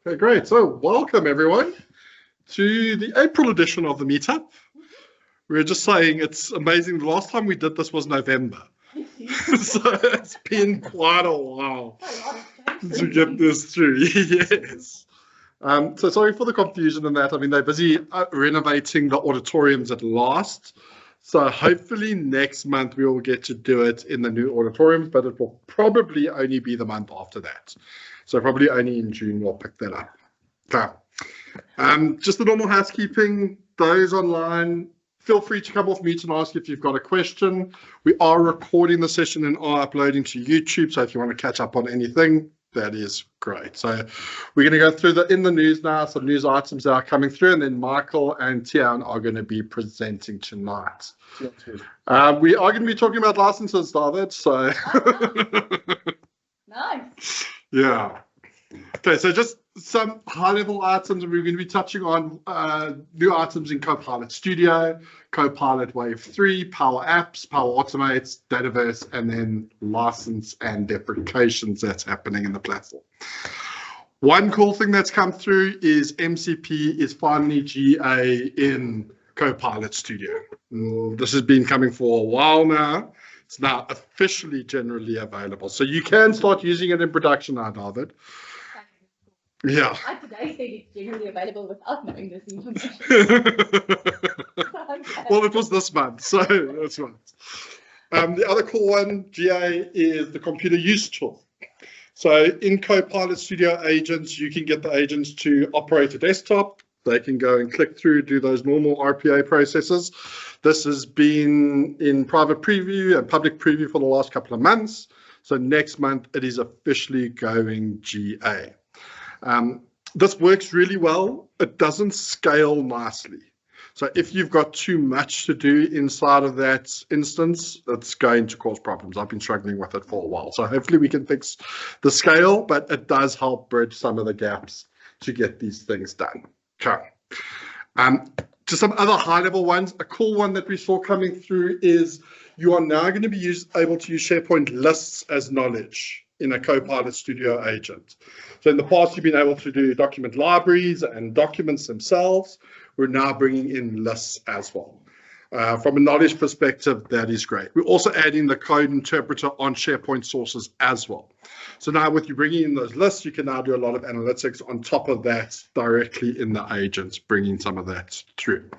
Okay, great. So welcome everyone to the April edition of the Meetup. We were just saying it's amazing. The last time we did this was November. So it's been quite a while to get this through. Yes. So sorry for the confusion in that. I mean, they're busy renovating the auditoriums at last. So hopefully next month we will get to do it in the new auditoriums, but it will probably only be the month after that. So probably only in June we'll pick that up. Okay. Just the normal housekeeping. Those online, feel free to come off mute and ask if you've got a question. We are recording the session and are uploading to YouTube. So if you want to catch up on anything, that is great. So we're going to go through in the news now, some news items that are coming through, and then Michael and Tian are going to be presenting tonight. We are going to be talking about licenses, David. So nice. Yeah. Okay, so just some high-level items, and we're going to be touching on new items in Copilot Studio, Copilot Wave 3, Power Apps, Power Automates, Dataverse, and then license and deprecations that's happening in the platform. One cool thing that's come through is MCP is finally GA in Copilot Studio. This has been coming for a while now. It's now officially generally available. So you can start using it in production now, David. Yeah. I today said it's generally available without knowing this information. Well, it was this month, so that's right. The other cool one, GA, is the computer use tool. So in Copilot Studio agents, you can get the agents to operate a desktop. They can go and click through, do those normal RPA processes. This has been in private preview and public preview for the last couple of months. So next month, it is officially going GA. This works really well. It doesn't scale nicely. So if you've got too much to do inside of that instance, it's going to cause problems. I've been struggling with it for a while. So hopefully we can fix the scale, but it does help bridge some of the gaps to get these things done. Okay. To some other high-level ones, a cool one that we saw coming through is you are now going to be able to use SharePoint lists as knowledge in a Copilot Studio agent. So in the past, you've been able to do document libraries and documents themselves. We're now bringing in lists as well. From a knowledge perspective, that is great. We're also adding the code interpreter on SharePoint sources as well. So now with you bringing in those lists, you can now do a lot of analytics on top of that directly in the agents, bringing some of that through.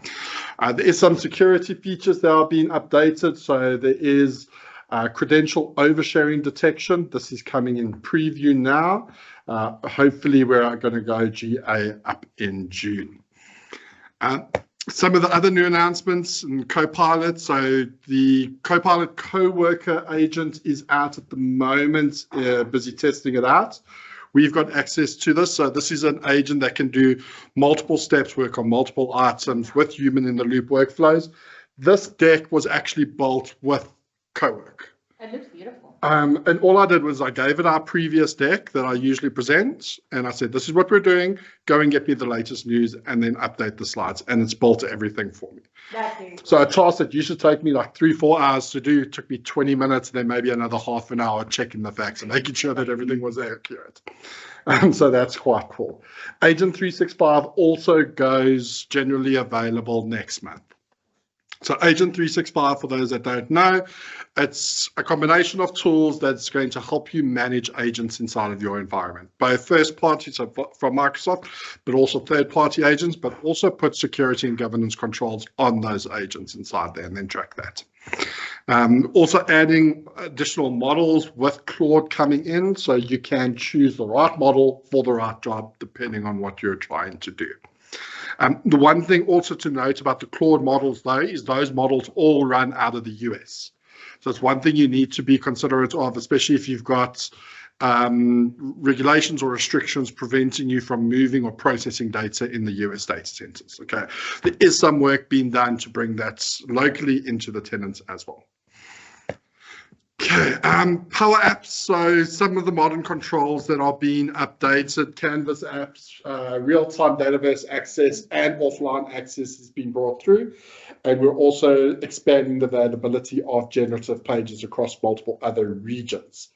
There is some security features that are being updated. So there is credential oversharing detection. This is coming in preview now. Hopefully we're going to go GA up in June. Some of the other new announcements in Copilot. So the Copilot Coworker agent is out at the moment, busy testing it out. We've got access to this. So this is an agent that can do multiple steps, work on multiple items with human in the loop workflows. This deck was actually built with Cowork. It looks beautiful. And all I did was I gave it our previous deck that I usually present, and I said, this is what we're doing, go and get me the latest news, and then update the slides, and it's built everything for me. So a task that used to take me like 3-4 hours to do took me 20 minutes, and then maybe another half an hour checking the facts and making sure that everything was accurate. So that's quite cool. Agent 365 also goes generally available next month. So Agent 365, for those that don't know, it's a combination of tools that's going to help you manage agents inside of your environment, both first party, so from Microsoft, but also third party agents, but also put security and governance controls on those agents inside there and then track that. Also adding additional models with Claude coming in, so you can choose the right model for the right job, depending on what you're trying to do. The one thing also to note about the Claude models, though, is those models all run out of the US. So it's one thing you need to be considerate of, especially if you've got regulations or restrictions preventing you from moving or processing data in the US data centers. Okay, there is some work being done to bring that locally into the tenants as well. Okay, Power Apps. So some of the modern controls that are being updated, Canvas apps, real-time database access and offline access has been brought through. And we're also expanding the availability of generative pages across multiple other regions.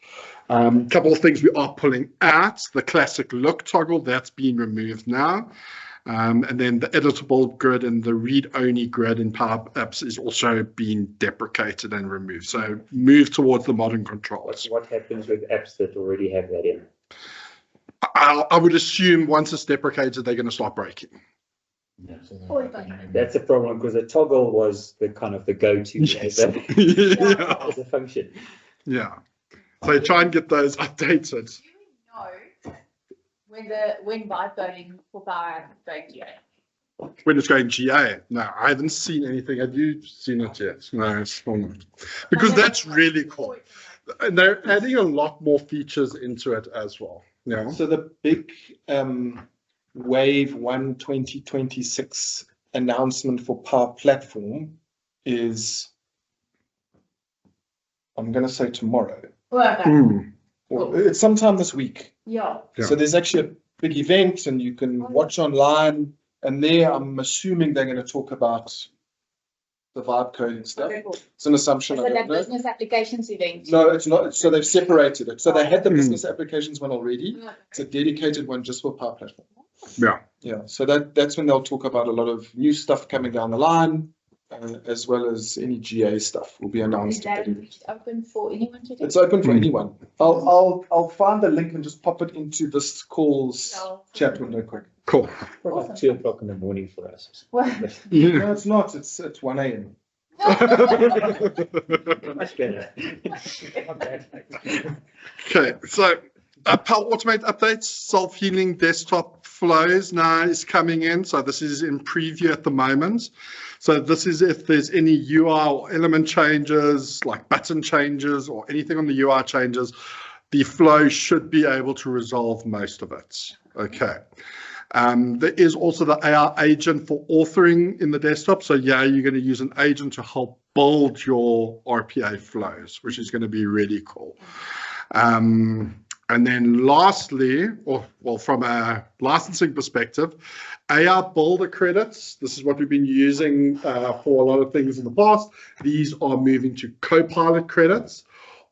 A couple of things we are pulling out, the classic look toggle, that's been removed now. And then the editable grid and the read-only grid in Power Apps is also being deprecated and removed. So move towards the modern controls. What happens with apps that already have that in? I would assume once it's deprecated, they're going to start breaking. Yeah. Fine. That's a problem because a toggle was the kind of the go-to Yes. yeah. As a function. Yeah. So try and get those updated. Do we know when vibe coding for Power is going to go? When it's going GA. No, I haven't seen anything. Have you seen it yet? No, it's still not. Because that's really cool. And they're adding a lot more features into it as well. Yeah. So the big Wave 1 2026 announcement for Power Platform is, I'm going to say tomorrow. Well, okay. Or it's sometime this week. Yeah. Yeah. So there's actually a big event and you can watch online. And there, I'm assuming they're going to talk about the vibe coding stuff. Okay, cool. It's an assumption. Is I it don't that know. business applications event? No, it's not. So they've separated it. So they had the business applications one already. Okay. It's a dedicated one just for Power Platform. Yeah. Yeah, so that's when they'll talk about a lot of new stuff coming down the line, as well as any GA stuff will be Is announced. at that that event. open for anyone to do? It's open for anyone. I'll find the link and just pop it into this call's No. chat window quick. Cool. Probably 2 o'clock in the morning for us. Well, Yeah. No, it's not. It's at 1 a.m. Much better. Okay, so Power Automate updates, self-healing desktop flows now is coming in. So this is in preview at the moment. So this is if there's any UI or element changes, like button changes or anything on the UI changes, the flow should be able to resolve most of it. Okay. There is also the AI agent for authoring in the desktop. So yeah, you're going to use an agent to help build your RPA flows, which is going to be really cool. And then lastly, from a licensing perspective, AI builder credits. This is what we've been using for a lot of things in the past. These are moving to Copilot credits.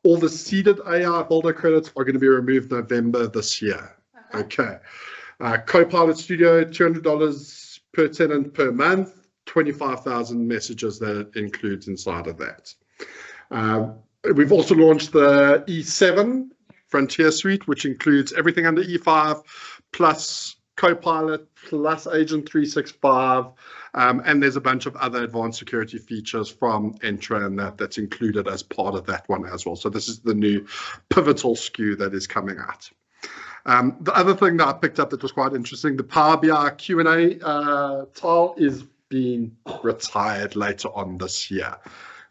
All the seeded AI builder credits are going to be removed November this year. Okay. Copilot Studio, $200 per tenant per month, 25,000 messages that it includes inside of that. We've also launched the E7 Frontier Suite, which includes everything under E5 plus Copilot plus Agent 365. And there's a bunch of other advanced security features from Entra and that's included as part of that one as well. So this is the new pivotal SKU that is coming out. The other thing that I picked up that was quite interesting, the Power BI Q&A tile is being retired later on this year.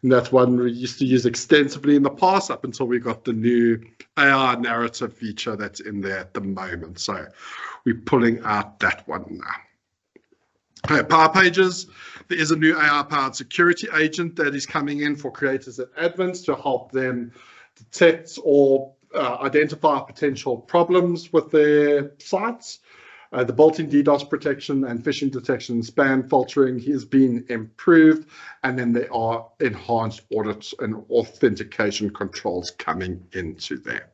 And that's one we used to use extensively in the past up until we got the new AI narrative feature that's in there at the moment. So we're pulling out that one now. Okay, Power Pages. There is a new AI-powered security agent that is coming in for creators and admins to help them detect or identify potential problems with their sites. The built-in DDoS protection and phishing detection and spam filtering has been improved, and then there are enhanced audits and authentication controls coming into there.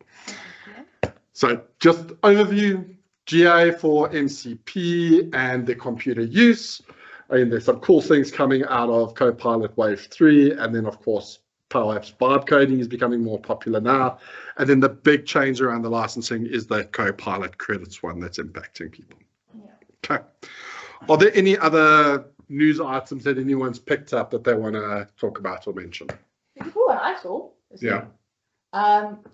So just overview, GA for MCP and the computer use. And there's some cool things coming out of Copilot Wave 3, and then of course Power Apps vibe coding is becoming more popular now. And then the big change around the licensing is the Copilot credits one that's impacting people. Yeah. Okay. Are there any other news items that anyone's picked up that they want to talk about or mention? The cool one I saw this Yeah.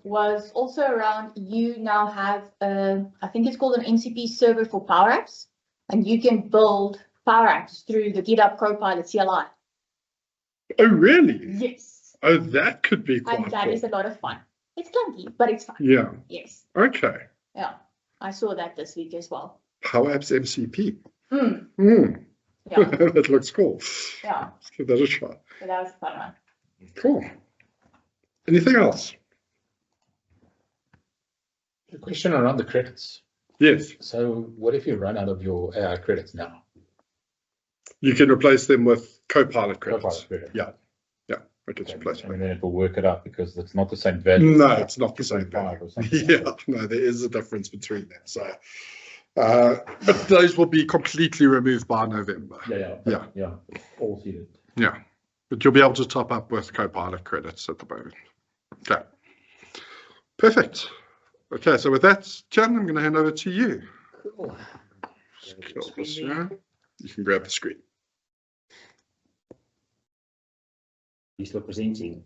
was also around, you now have, I think it's called an MCP server for Power Apps, and you can build Power Apps through the GitHub Copilot CLI. Oh, really? Yes. Oh, that could be quite And that cool. is a lot of fun. It's clunky, but it's fun. Yeah. Yes. Okay. Yeah. I saw that this week as well. Power Apps MCP. Mm. Yeah. Yeah. That looks cool. Yeah. Let's give that a try. So that was a fun one. Cool. Anything else? A question around the credits. Yes, So what if you run out of your AI credits now? you can replace them with Copilot credits. Copilot credit. Yeah, it gets replaced. And then it will work it out because it's not the same value. No, it's not the same 2.5 value. or something like Yeah, that. no, there is a difference between them. So, but those will be completely removed by November. Yeah. All seated. Yeah, but you'll be able to top up with Copilot credits at the moment. Okay, perfect. Okay, so with that, Jan, I'm going to hand over to you. Cool. Kill this here. You can grab the screen. You still presenting?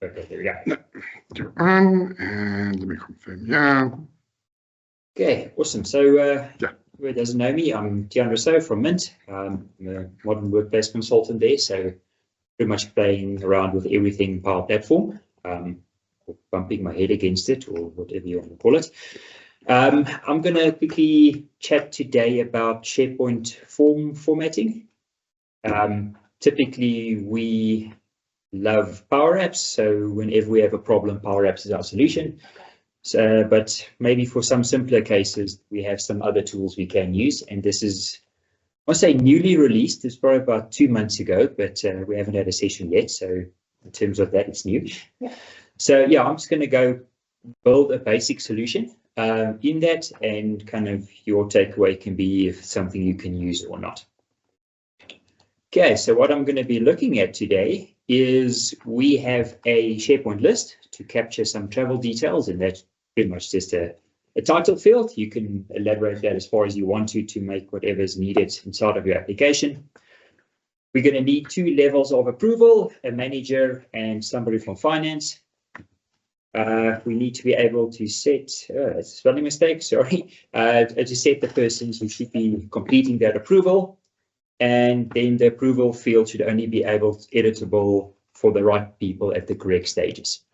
Okay, there we go. No, and let me confirm. Yeah. Okay, awesome. So, who doesn't know me, I'm Tian Rousseau from Mint. I'm a modern workplace consultant there, so pretty much playing around with everything Power Platform, or bumping my head against it, or whatever you want to call it. I'm going to quickly chat today about SharePoint form formatting. Typically, we love Power Apps, so whenever we have a problem, Power Apps is our solution. So, but maybe for some simpler cases, we have some other tools we can use, and this is, I want to say, newly released. It's probably about 2 months ago, but we haven't had a session yet, so in terms of that, it's new. Yeah. So yeah, I'm just going to go build a basic solution in that, and kind of your takeaway can be if something you can use or not. Okay, so what I'm going to be looking at today is we have a SharePoint list to capture some travel details, and that's pretty much just a title field. You can elaborate that as far as you want to make whatever is needed inside of your application. We're going to need 2 levels of approval, a manager and somebody from finance. We need to be able to set, it's a spelling mistake, sorry, to set the persons who should be completing that approval. And then the approval field should only be editable for the right people at the correct stages.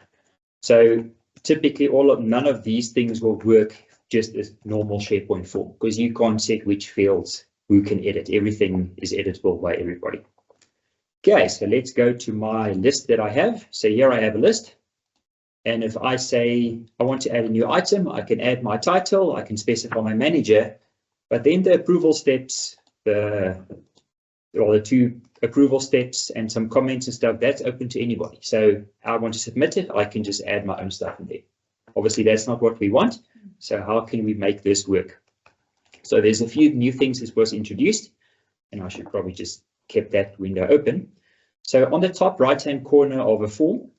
So typically none of these things will work just as normal SharePoint form, because you can't set which fields who can edit. Everything is editable by everybody. Okay, so let's go to my list that I have. So here I have a list. And if I say I want to add a new item, I can add my title, I can specify my manager, but then the approval steps, the 2 approval steps and some comments and stuff, that's open to anybody. So I want to submit it, I can just add my own stuff in there. Obviously, that's not what we want. So how can we make this work? So there's a few new things that was introduced, and I should probably just keep that window open. So on the top right-hand corner of a form,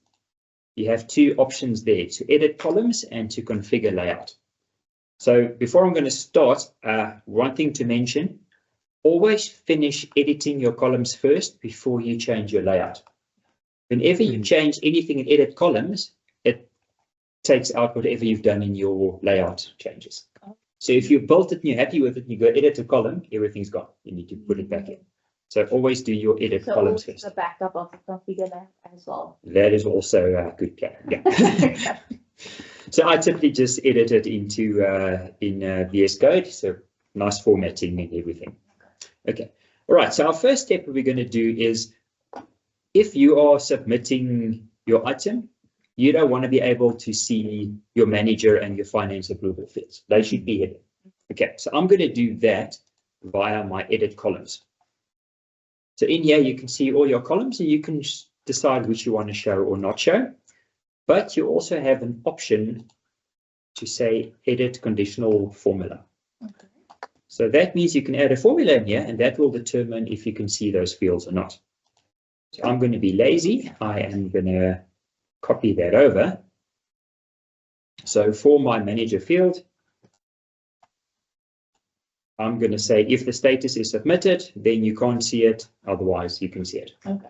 you have 2 options there, to edit columns and to configure layout. So before I'm going to start, one thing to mention, always finish editing your columns first before you change your layout. Whenever you change anything in edit columns, it takes out whatever you've done in your layout changes. So if you built it and you're happy with it, and you go edit a column, everything's gone. You need to put it back in. So always do your edit columns first. The backup of the configure that as well. That is also a good plan. Yeah. So I typically just edit it into in VS Code. So nice formatting and everything. Okay. All right. So our first step we're going to do is, if you are submitting your item, you don't want to be able to see your manager and your finance approval fields. They should be hidden. Okay. So I'm going to do that via my edit columns. So in here, you can see all your columns, and you can decide which you want to show or not show. But you also have an option to say edit conditional formula. Okay. So that means you can add a formula in here, and that will determine if you can see those fields or not. So I'm going to be lazy. I am going to copy that over. So for my manager field, I'm going to say if the status is submitted, then you can't see it. Otherwise, you can see it. Okay.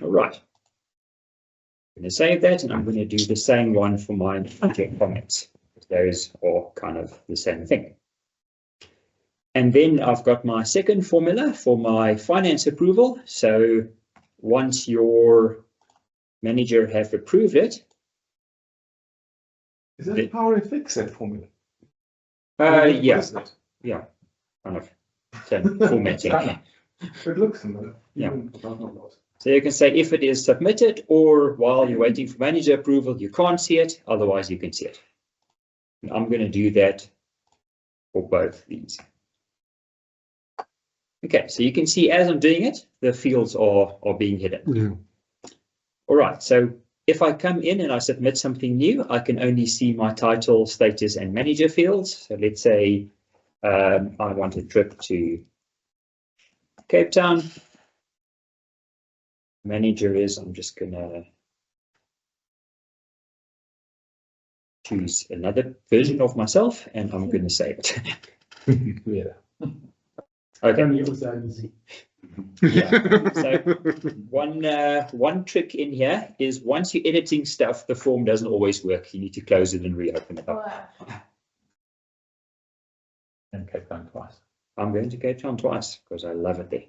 All right. I'm going to save that, and I'm going to do the same one for my project comments. Those are kind of the same thing. And then I've got my second formula for my finance approval. So once your manager have approved it. Is that Power FX, that formula? Yeah, kind of same formatting. It looks similar. Yeah. So you can say if it is submitted, or while you're waiting for manager approval, you can't see it, otherwise you can see it. And I'm going to do that for both these. Okay, so you can see as I'm doing it, the fields are being hidden. Yeah. All right, so if I come in and I submit something new, I can only see my title, status, and manager fields. So let's say I want a trip to Cape Town. Manager is, I'm just going to choose another version of myself and I'm going to save it. Yeah. Okay. Yeah. So one trick in here is once you're editing stuff, the form doesn't always work. You need to close it and reopen it up. And Cape Town twice. I'm going to Cape Town twice because I love it there.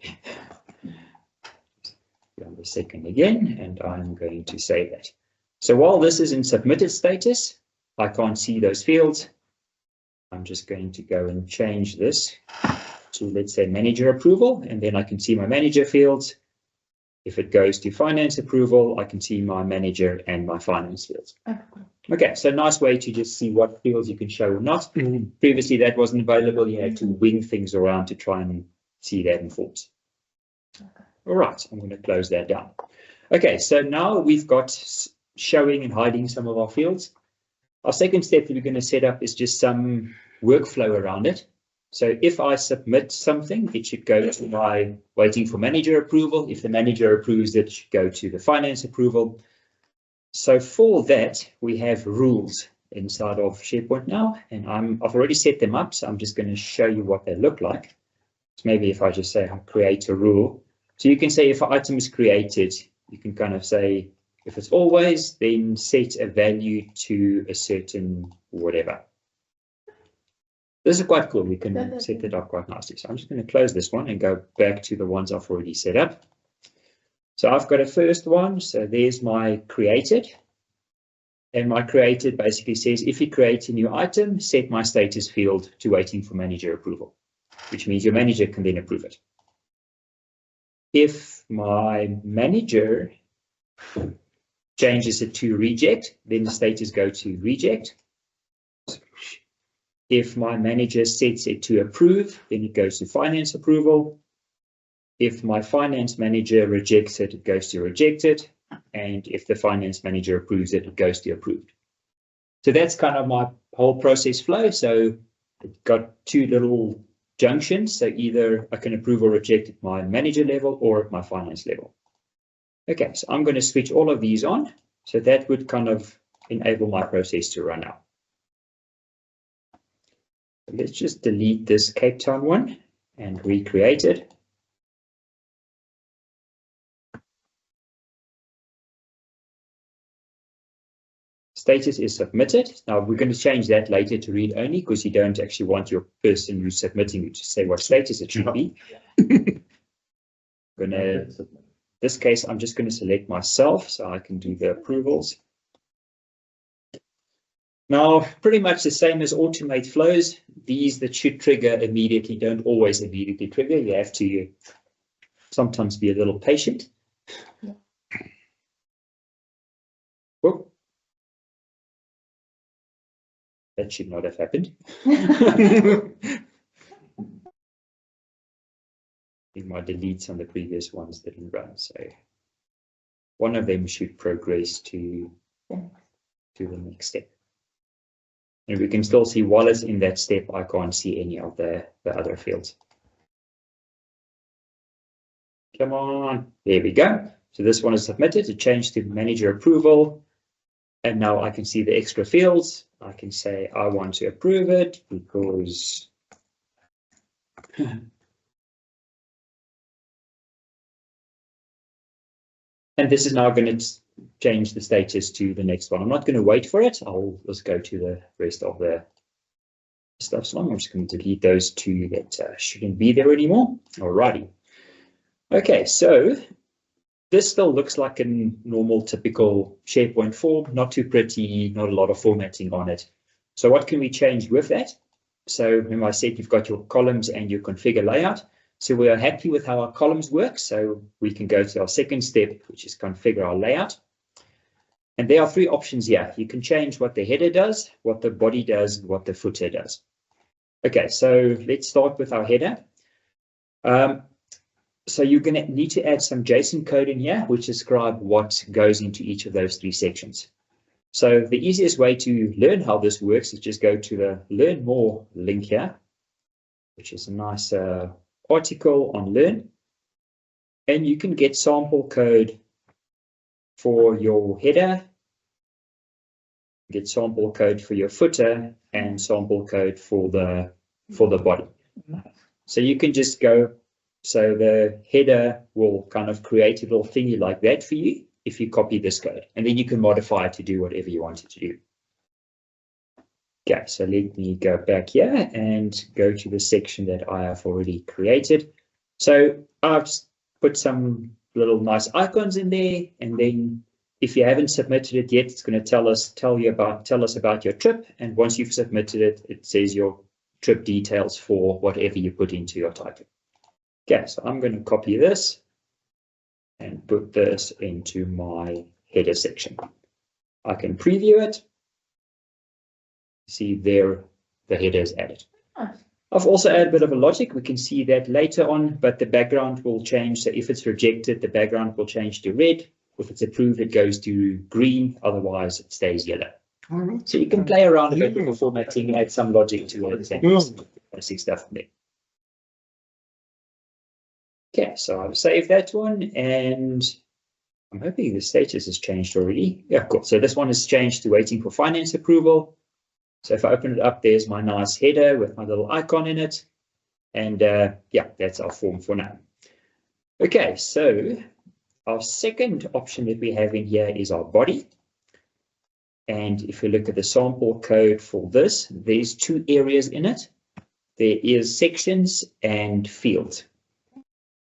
On the second again, and I'm going to save that. So while this is in submitted status, I can't see those fields. I'm just going to go and change this to, let's say, manager approval, and then I can see my manager fields. If it goes to finance approval, I can see my manager and my finance fields. Okay, so nice way to just see what fields you can show or not. Previously, that wasn't available. You had to wing things around to try and see that in forms. All right, I'm going to close that down. Okay, so now we've got showing and hiding some of our fields. Our second step that we're going to set up is just some workflow around it. So if I submit something, it should go to my waiting for manager approval. If the manager approves it, should go to the finance approval. So for that, we have rules inside of SharePoint now, and I've already set them up. So I'm just going to show you what they look like. So maybe if I just say I create a rule. So you can say if an item is created, you can kind of say, if it's always, then set a value to a certain whatever. This is quite cool. We can set that up quite nicely. So I'm just going to close this one and go back to the ones I've already set up. So I've got a first one. So there's my created. And my created basically says, if you create a new item, set my status field to waiting for manager approval, which means your manager can then approve it. If my manager changes it to reject, then the status go to reject. If my manager sets it to approve, then it goes to finance approval. If my finance manager rejects it, it goes to rejected. And if the finance manager approves it, it goes to approved. So that's kind of my whole process flow. So it's got two little junctions. So either I can approve or reject at my manager level or at my finance level. Okay, so I'm going to switch all of these on. So that would kind of enable my process to run out. Let's just delete this Cape Town one and recreate it. Status is submitted. Now we're going to change that later to read only because you don't actually want your person who's submitting you to say what status it should be. In this case, I'm just going to select myself so I can do the approvals. Now, pretty much the same as automate flows. These that should trigger immediately don't always immediately trigger. You have to sometimes be a little patient. Yeah. Whoop. That should not have happened. My deletes on the previous ones didn't run, so one of them should progress to the next step. And we can still see while it's in that step, I can't see any of the other fields. Come on, there we go. So this one is submitted, it changed to manager approval. And now I can see the extra fields. I can say I want to approve it because and this is now going to change the status to the next one. I'm not going to wait for it. I'll just go to the rest of the stuff. So I'm just going to delete those two that shouldn't be there anymore. Alrighty. Okay, so this still looks like a normal, typical SharePoint form. Not too pretty, not a lot of formatting on it. So what can we change with that? So remember I said you've got your columns and your configure layout. So we are happy with how our columns work. So we can go to our second step, which is configure our layout. And there are three options here. You can change what the header does, what the body does, and what the footer does. Okay, so let's start with our header. So you're going to need to add some JSON code in here, which describe what goes into each of those three sections. So the easiest way to learn how this works is just go to the Learn More link here, which is a nice article on Learn. And you can get sample code for your header, get sample code for your footer, and sample code for the body. So you can just go, so the header will kind of create a little thingy like that for you if you copy this code, and then you can modify it to do whatever you want it to do. Okay, so let me go back here and go to the section that I have already created. So I've put some little nice icons in there, and then if you haven't submitted it yet, it's going to tell us about your trip, and once you've submitted it, it says your trip details for whatever you put into your title. Okay, so I'm going to copy this and put this into my header section. I can preview it. See there, the header is added. I've also added a bit of a logic. We can see that later on, but the background will change. So if it's rejected, the background will change to red. If it's approved, it goes to green. Otherwise, it stays yellow. So you can play around a bit with the formatting, add some logic to it, and basic stuff there. Okay, so I've saved that one, and I'm hoping the status has changed already. Yeah, cool. So this one is changed to waiting for finance approval. So if I open it up, there's my nice header with my little icon in it. And yeah, that's our form for now. Okay, so our second option that we have in here is our body. And if you look at the sample code for this, there's two areas in it. There is sections and fields.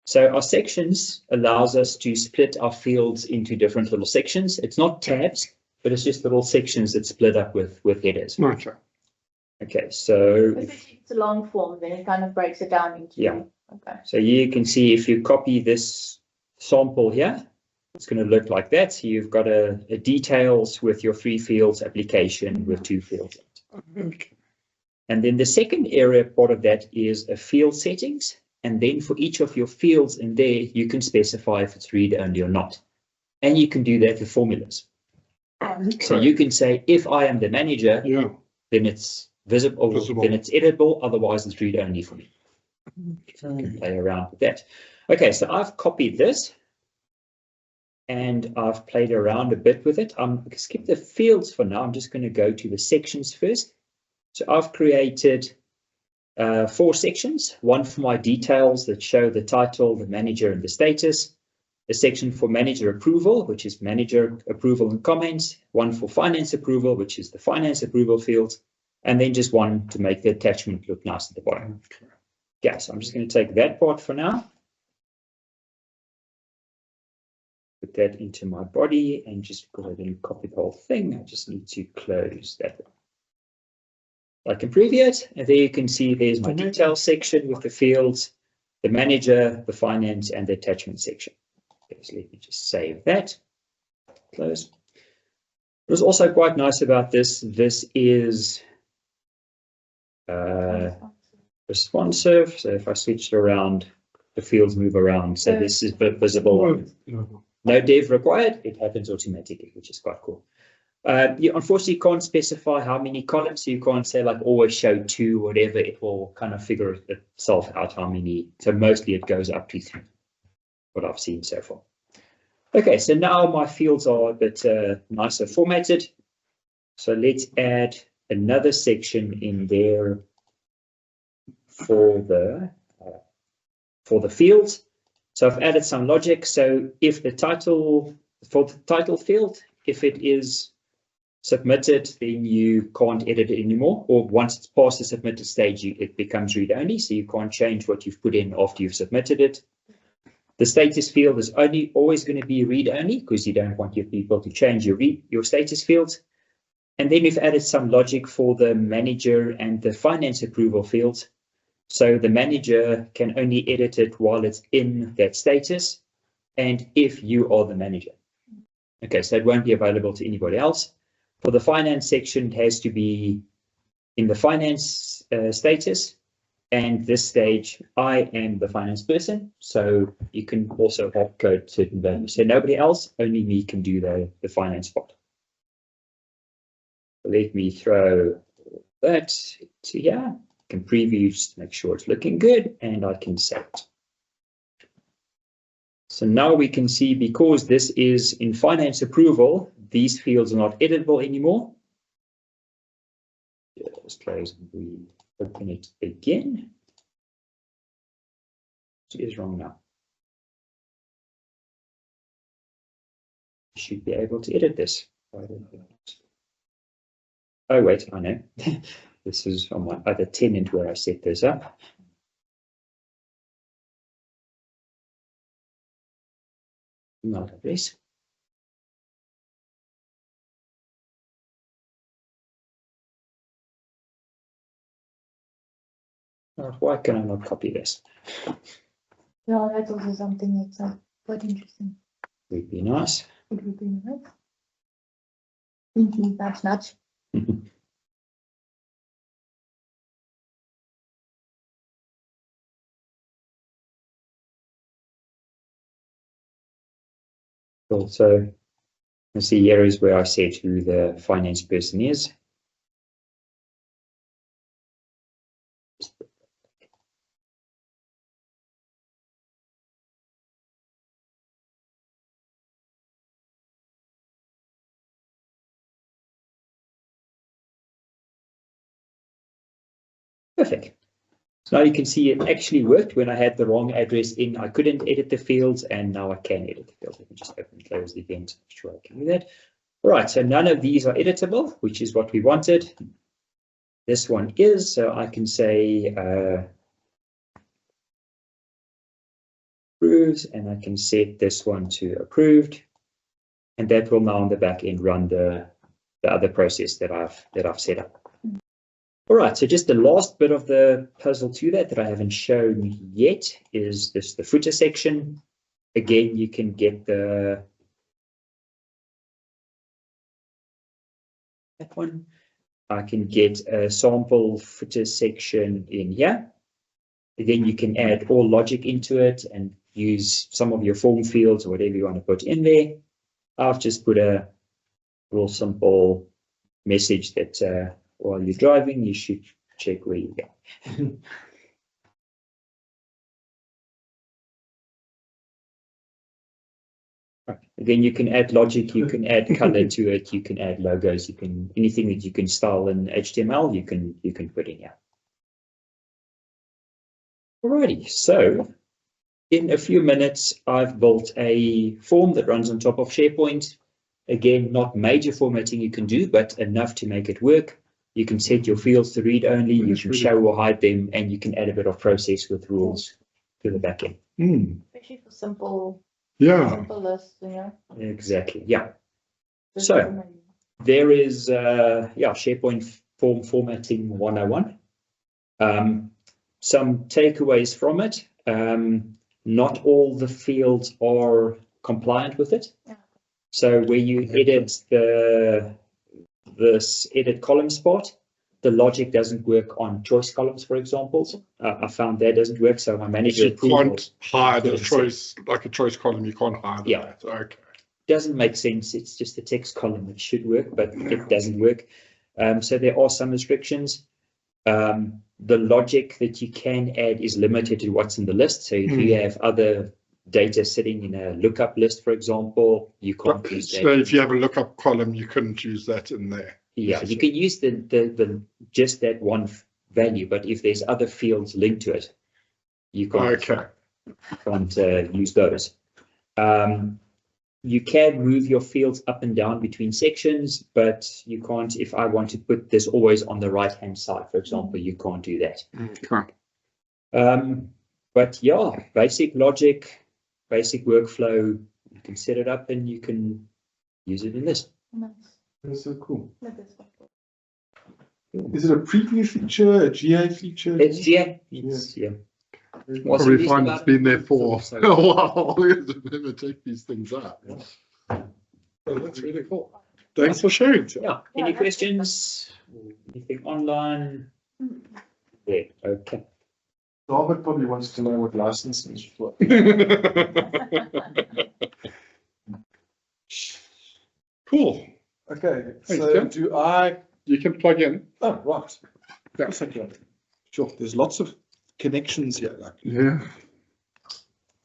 So our sections allows us to split our fields into different little sections. It's not tabs, but it's just little sections that split up with headers. Okay. Okay, so If it's a long form, then it kind of breaks it down into. Yeah. Okay. So you can see if you copy this sample here, it's going to look like that. So you've got a details with your 3 fields, application with 2 fields. Okay. And then the second area part of that is a field settings. And then for each of your fields in there, you can specify if it's read only or not. And you can do that with formulas. So you can say, if I am the manager, Yeah. then it's visible, then it's editable, otherwise it's read only for me. So you can play around with that. Okay, so I've copied this and I've played around a bit with it. I'm going to skip the fields for now. I'm just going to go to the sections first. So I've created 4 sections, one for my details that show the title, the manager, and the status, a section for manager approval, which is manager approval and comments, one for finance approval, which is the finance approval field, and then just one to make the attachment look nice at the bottom. Yeah, so I'm just going to take that part for now. Put that into my body and just go ahead and copy the whole thing. I just need to close that one. I can preview it, and there you can see there's my details section with the fields, the manager, the finance, and the attachment section. Okay, so let me just save that. Close. What's also quite nice about this is responsive. So if I switch it around, the fields move around. So this is visible. No dev required. It happens automatically, which is quite cool. You unfortunately can't specify how many columns, so you can't say like always show 2, whatever. It will kind of figure itself out how many. So mostly it goes up to 3, what I've seen so far. Okay, so now my fields are a bit nicer formatted. So let's add another section in there for the fields. So I've added some logic. So if the title, for the title field, if it is submitted, then you can't edit it anymore, or once it's past the submitted stage, it becomes read-only, so you can't change what you've put in after you've submitted it. The status field is always going to be read-only because you don't want your people to change your status fields. And then we've added some logic for the manager and the finance approval fields. So the manager can only edit it while it's in that status and if you are the manager. Okay, so it won't be available to anybody else. For the finance section, it has to be in the finance status. And this stage, I am the finance person. So you can also hard code certain values. So nobody else, only me can do the finance part. Let me throw that to here. I can preview just to make sure it's looking good, and I can save it. So now we can see, because this is in finance approval, these fields are not editable anymore. Just close and we open it again. It is wrong now. You should be able to edit this. Oh, wait, I know. This is on my other tenant where I set this up. Email address. Why can I not copy this? Yeah, that's also something that's quite interesting. Would be nice. It would be nice. Thank you, that's nuts. Cool. So let's see, here is where I said who the finance person is. Perfect. So now you can see it actually worked when I had the wrong address in. I couldn't edit the fields, and now I can edit the fields. Let me just open and close the event. I'm sure I can do that. All right, so none of these are editable, which is what we wanted. This one is, so I can say approves, and I can set this one to approved, and that will now on the back end run the other process that I've set up. All right, so just the last bit of the puzzle to that I haven't shown yet is this, the footer section. Again, you can get that one. I can get a sample footer section in here. Again, you can add all logic into it and use some of your form fields or whatever you want to put in there. I've just put a real simple message that while you're driving, you should check where you go. Again, you can add logic, you can add color to it, you can add logos, you can anything that you can style in HTML, you can put in here. Alrighty, so in a few minutes, I've built a form that runs on top of SharePoint. Again, not major formatting you can do, but enough to make it work. You can set your fields to read only, you can show or hide them, and you can add a bit of process with rules to the back end. Especially for simple lists, you know. Exactly, yeah. So there is SharePoint form formatting 101. Some takeaways from it. Not all the fields are compliant with it. Yeah. So where you edit this edit column spot, the logic doesn't work on choice columns, for example. I found that doesn't work, so my manager You can't hide a choice, like a choice column, you can't hide that. Okay. Doesn't make sense. It's just a text column that should work, but it doesn't work. So there are some restrictions. The logic that you can add is limited to what's in the list. So if you have other data sitting in a lookup list, for example, you can't use that. So if you have a lookup column, you couldn't use that in there. Yeah, you can use the just that one value, but if there's other fields linked to it, you can't, use those. You can move your fields up and down between sections, but you can't, if I want to put this always on the right-hand side, for example, you can't do that. Okay. But yeah, basic logic, basic workflow, you can set it up and you can use it in this. Nice. That's so cool. That is so cool. Is it a preview feature, a GA feature? It's yeah. It's, yeah. What's Probably released find about it's been there for so- a while. You never take these things out. Oh, that's really cool. Thanks for sharing. Tim. Yeah. Yeah, Any that's- questions? Anything online? Yeah. Okay. Robert probably wants to know what license is for. Cool. Okay, Thanks, so Tim. do I, You can plug in. oh, right. That's Okay. Sure, there's lots of connections here, like. yeah.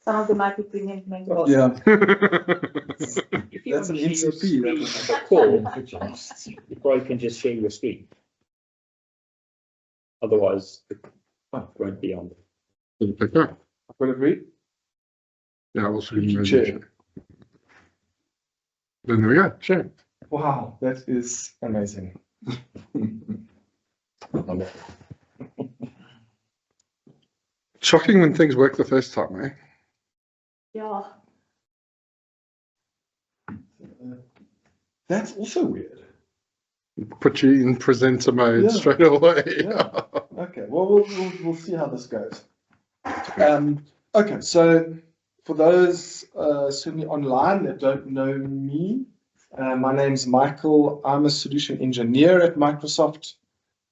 Some of them might be premium, maybe. Well, Yeah, If you That's want an to share your NCP, that screen is. on the call, you probably can just share your screen. Otherwise, it won't be on. Okay. I've got to read. Yeah, I also You can share. share. Then there we go. Share. Wow, that is amazing. Shocking when things work the first time, eh? Yeah. That's also weird. Put you in presenter mode Yeah. straight away. Yeah. Okay, well, we'll see how this goes. Okay, so for those certainly online that don't know me, my name's Michael. I'm a solution engineer at Microsoft,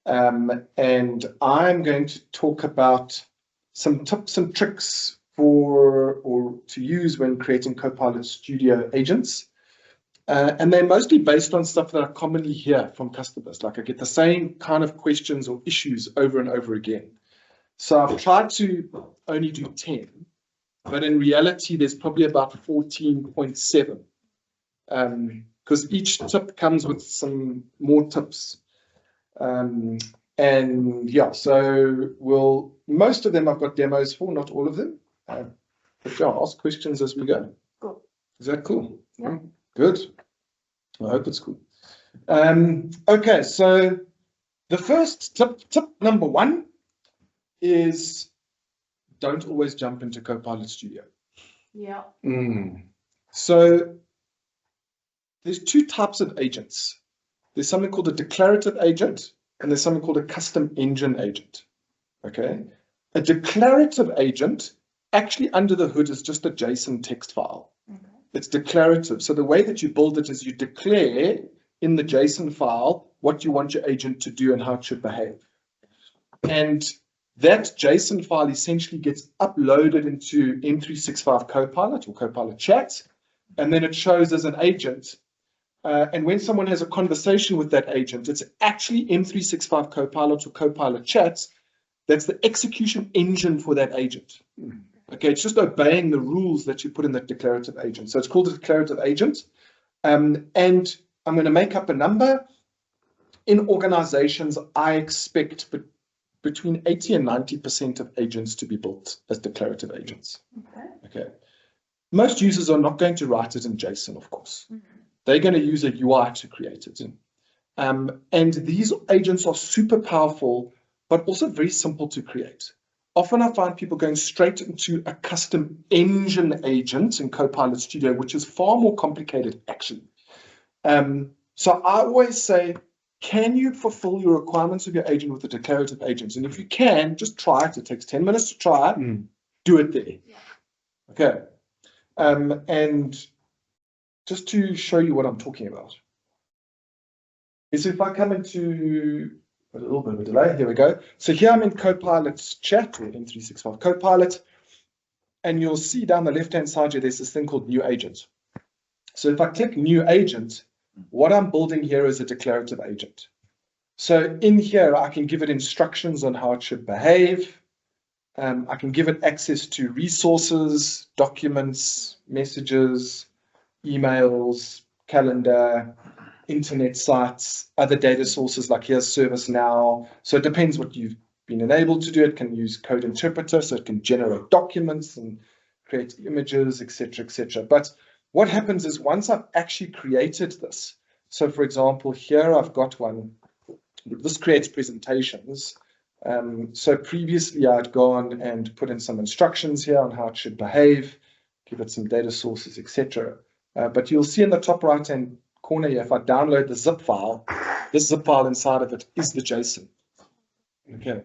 and I'm going to talk about some tips and tricks or to use when creating Copilot Studio agents. And they're mostly based on stuff that I commonly hear from customers. Like I get the same kind of questions or issues over and over again. So I've tried to only do 10, but in reality, there's probably about 14.7. Because each tip comes with some more tips. And yeah, so most of them I've got demos for, not all of them. But yeah, I'll ask questions as we go. Cool. Is that cool? Yeah. Good. I hope it's cool. Okay, so the first tip number 1 is don't always jump into Copilot Studio. Yeah. So there's 2 types of agents. There's something called a declarative agent and there's something called a custom engine agent. Okay. A declarative agent actually under the hood is just a JSON text file. Okay. It's declarative. So the way that you build it is you declare in the JSON file what you want your agent to do and how it should behave. And that JSON file essentially gets uploaded into M365 Copilot or Copilot Chat, and then it shows as an agent. And when someone has a conversation with that agent, it's actually M365 Copilot or Copilot Chat that's the execution engine for that agent. Okay, it's just obeying the rules that you put in that declarative agent. So it's called a declarative agent. And I'm going to make up a number. In organizations, I expect between 80 and 90% of agents to be built as declarative agents. Okay. Most users are not going to write it in JSON, of course. They're going to use a UI to create it. And these agents are super powerful, but also very simple to create. Often I find people going straight into a custom engine agent in Copilot Studio, which is far more complicated, actually. So I always say, can you fulfill your requirements of your agent with a declarative agent? And if you can, just try it. It takes 10 minutes to try it. Do it there. Yeah. Okay. And just to show you what I'm talking about. Is if I come into a little bit of a delay, here we go. So here I'm in Copilot's chat or M365 Copilot, and you'll see down the left-hand side here, there's this thing called new agent. So if I click new agent, what I'm building here is a declarative agent. So in here, I can give it instructions on how it should behave. I can give it access to resources, documents, messages, emails, calendar, internet sites, other data sources like here's ServiceNow. So it depends what you've been enabled to do. It can use code interpreter, so it can generate documents and create images, etc., etc. But what happens is once I've actually created this, so for example, here I've got one, this creates presentations. So previously I'd gone and put in some instructions here on how it should behave, give it some data sources, etc. But you'll see in the top right-hand corner here, if I download the zip file, this zip file inside of it is the JSON. Okay.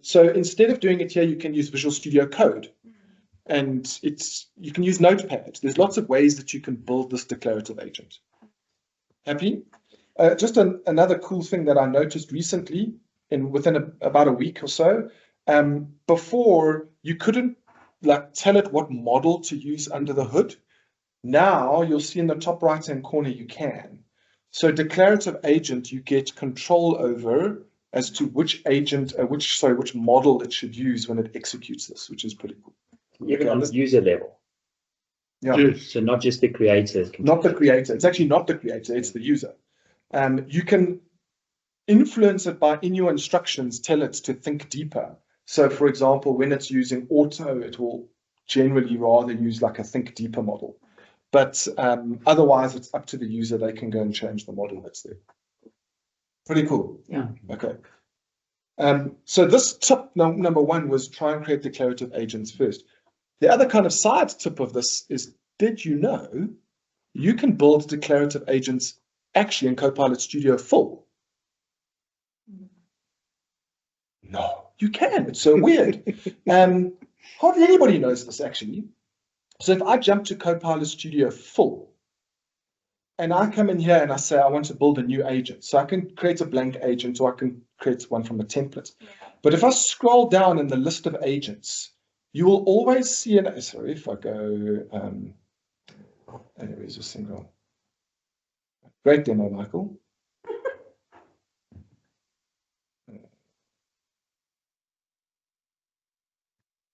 So instead of doing it here, you can use Visual Studio Code, and you can use Notepad. There's lots of ways that you can build this declarative agent. Happy? Just another cool thing that I noticed recently, within about a week or so. Before, you couldn't tell it what model to use under the hood. Now you'll see in the top right hand corner you can. So declarative agent, you get control over as to which model it should use when it executes this, which is pretty cool. Even on the user level. Yeah. Yes. So not just the creator. Not the creator. It's actually not the creator, it's the user. You can influence it by, in your instructions, tell it to think deeper. So for example, when it's using auto, it will generally rather use like a think deeper model. But otherwise, it's up to the user. They can go and change the model that's there. Pretty cool. Yeah. Okay. So this tip number one was try and create declarative agents first. The other kind of side tip of this is, did you know you can build declarative agents actually in Copilot Studio full? No, you can. It's so weird. Hardly anybody knows this actually. So if I jump to Copilot Studio full, and I come in here and I say I want to build a new agent, so I can create a blank agent or I can create one from a template. But if I scroll down in the list of agents, you will always see sorry, if I go, anyways, a single. Great demo, Michael.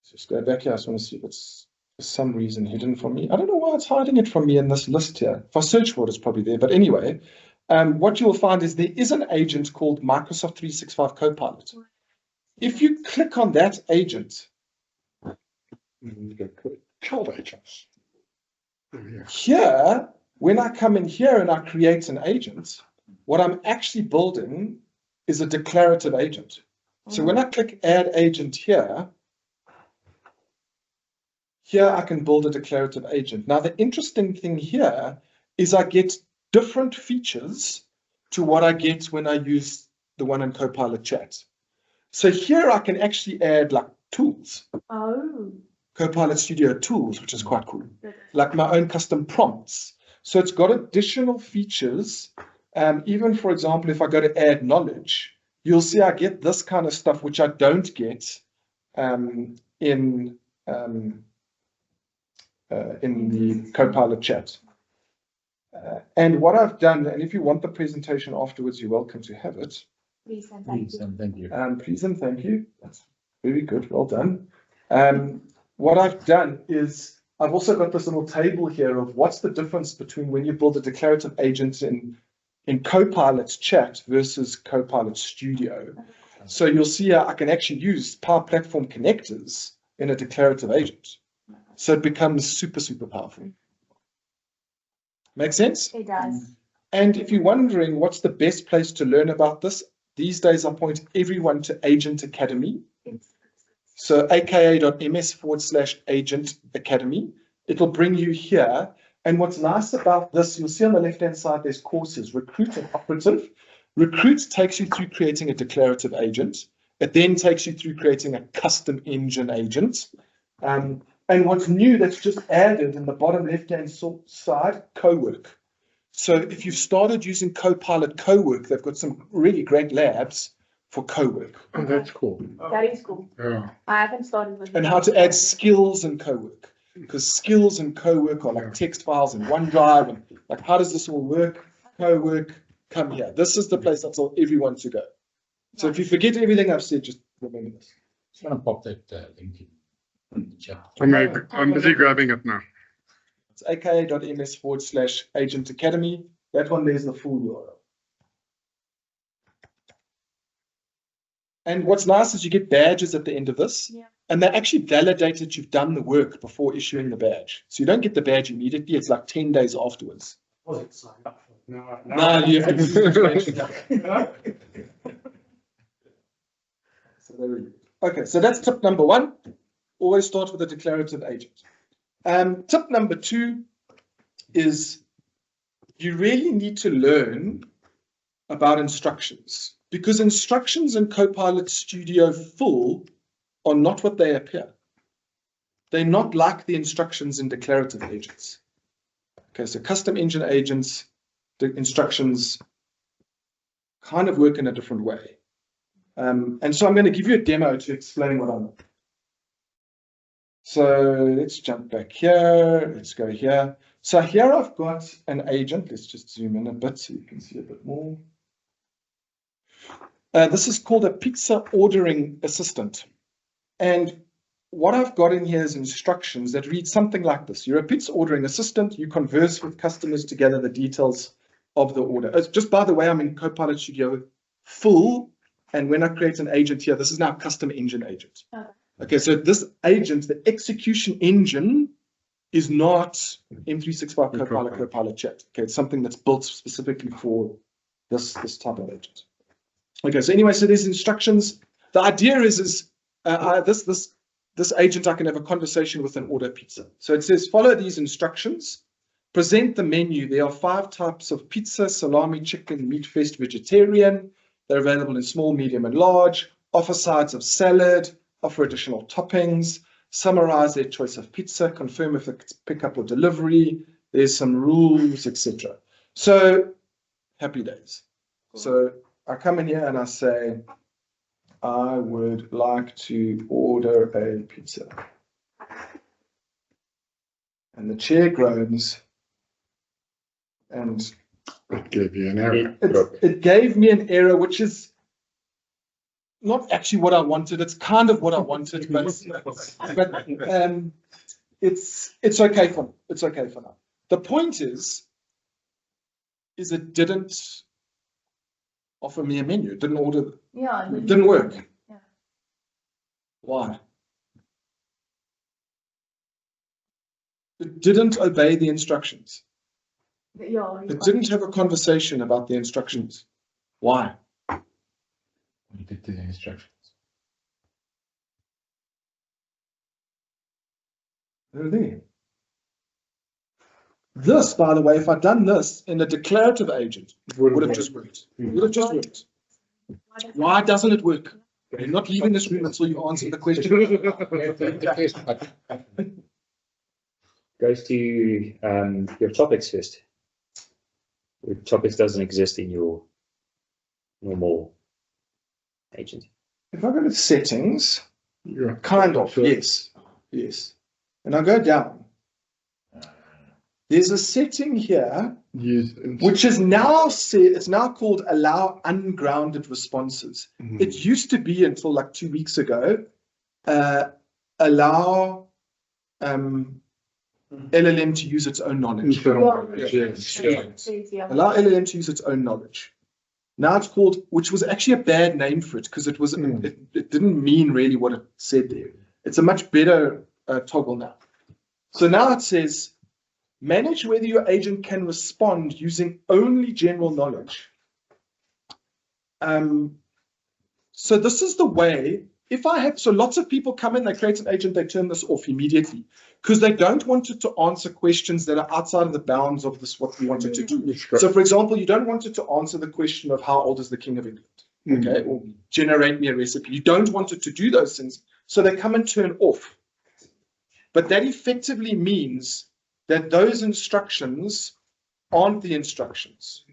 Just go back here. I just want to see if it's for some reason hidden from me. I don't know why it's hiding it from me in this list here. If I search for it, it's probably there. But anyway, what you will find is there is an agent called Microsoft 365 Copilot. If you click on that agent, Child agents. here, when I come in here and I create an agent, what I'm actually building is a declarative agent. So when I click add agent here I can build a declarative agent. Now, the interesting thing here is I get different features to what I get when I use the one in Copilot Chat. So here I can actually add like tools. Oh. Copilot Studio tools, which is quite cool. Like my own custom prompts. So it's got additional features. Even, for example, if I go to add knowledge, you'll see I get this kind of stuff, which I don't get in the Copilot Chat. And what I've done, and if you want the presentation afterwards, you're welcome to have it. Please and thank you. Thank you. Please and thank you. That's very good. Well done. What I've done is I've also got this little table here of what's the difference between when you build a declarative agent in Copilot Chat versus Copilot Studio. So you'll see here I can actually use Power Platform connectors in a declarative agent. So it becomes super, super powerful. Make sense? It does. And if you're wondering what's the best place to learn about this, these days I point everyone to Agent Academy. So aka.ms/Agent Academy. It'll bring you here. And what's nice about this, you'll see on the left-hand side, there's courses, Recruit and Operative. Recruit takes you through creating a declarative agent. It then takes you through creating a custom engine agent. And what's new that's just added in the bottom left-hand side, Cowork. So if you've started using Copilot Cowork, they've got some really great labs for Cowork. Oh, that's cool. That is cool. Yeah. I haven't started with And how to add skills in Cowork. Because skills in Cowork are like text files in OneDrive. And like, how does this all work? Cowork, come here. This is the place I tell everyone to go. So if you forget everything I've said, just remember this. Just want to pop that link in the chat. I'm busy grabbing it now. It's aka.ms/Agent Academy. That one, there's the full URL. And what's nice is you get badges at the end of this. Yeah. And they actually validate that you've done the work before issuing the badge. So you don't get the badge immediately. It's like 10 days afterwards. No, No, you have to so there we go. Okay, so that's tip number one. Always start with a declarative agent. Tip number two is you really need to learn about instructions, because instructions in Copilot Studio Full are not what they appear. They're not like the instructions in declarative agents. Okay, so custom engine agents, the instructions kind of work in a different way. And so I'm going to give you a demo to explain what I mean. So let's jump back here. Let's go here. So here I've got an agent. Let's just zoom in a bit so you can see a bit more. This is called a pizza ordering assistant. And what I've got in here is instructions that read something like this. You're a pizza ordering assistant. You converse with customers to gather the details of the order. Just by the way, I'm in Copilot Studio Full. And when I create an agent here, this is now a custom engine agent. Okay, so this agent, the execution engine, is not M365 Copilot Chat. Okay, it's something that's built specifically for this type of agent. Okay, so anyway, so there's instructions. The idea is this agent, I can have a conversation with an order pizza. So it says, follow these instructions, present the menu. There are 5 types of pizza: salami, chicken, meat fest, vegetarian. They're available in small, medium, and large. Offer sides of salad, offer additional toppings, summarize their choice of pizza, confirm if it's pickup or delivery. There's some rules, etc. So happy days. So I come in here and I say, I would like to order a pizza. And the chair groans, and It gave you an error. it gave me an error, which is not actually what I wanted. It's kind of what I wanted, but it's okay for now. It's okay for now. The point is it didn't offer me a menu. It didn't order. Yeah. It didn't work. Yeah. Why? It didn't obey the instructions. Yeah. It didn't have a conversation about the instructions. Why? You did the instructions. They're there. This, by the way, if I'd done this in a declarative agent, it would have just worked. It would have just worked. Why doesn't it work? You're not leaving this room until you answer the question. Goes to your topics first. Your topics doesn't exist in your normal agent. If I go to settings, Yeah. kind of, yes, yes. And I go down. There's a setting here which is now it's now called allow ungrounded responses. Mhm. It used to be until like 2 weeks ago, allow LLM to use its own knowledge. Allow LLM to use its own knowledge. Now it's called, which was actually a bad name for it because it was it didn't mean really what it said there. It's a much better toggle now. So now it says, manage whether your agent can respond using only general knowledge. So this is the way, if I have, so lots of people come in, they create an agent, they turn this off immediately because they don't want it to answer questions that are outside of the bounds of this, what we want it to do. So for example, you don't want it to answer the question of how old is the King of England, okay, or generate me a recipe. You don't want it to do those things. So they come and turn off. But that effectively means that those instructions aren't the instructions.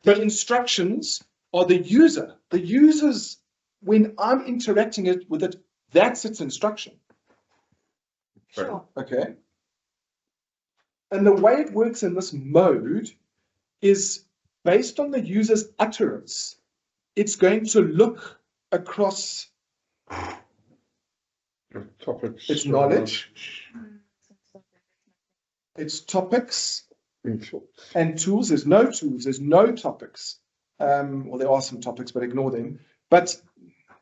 The instructions are the user. The user's, when I'm interacting with it, that's its instruction. Sure. Okay. And the way it works in this mode is based on the user's utterance. It's going to look across Topics. its knowledge, its topics, and tools. There's no tools, there's no topics. Well, there are some topics, but ignore them. But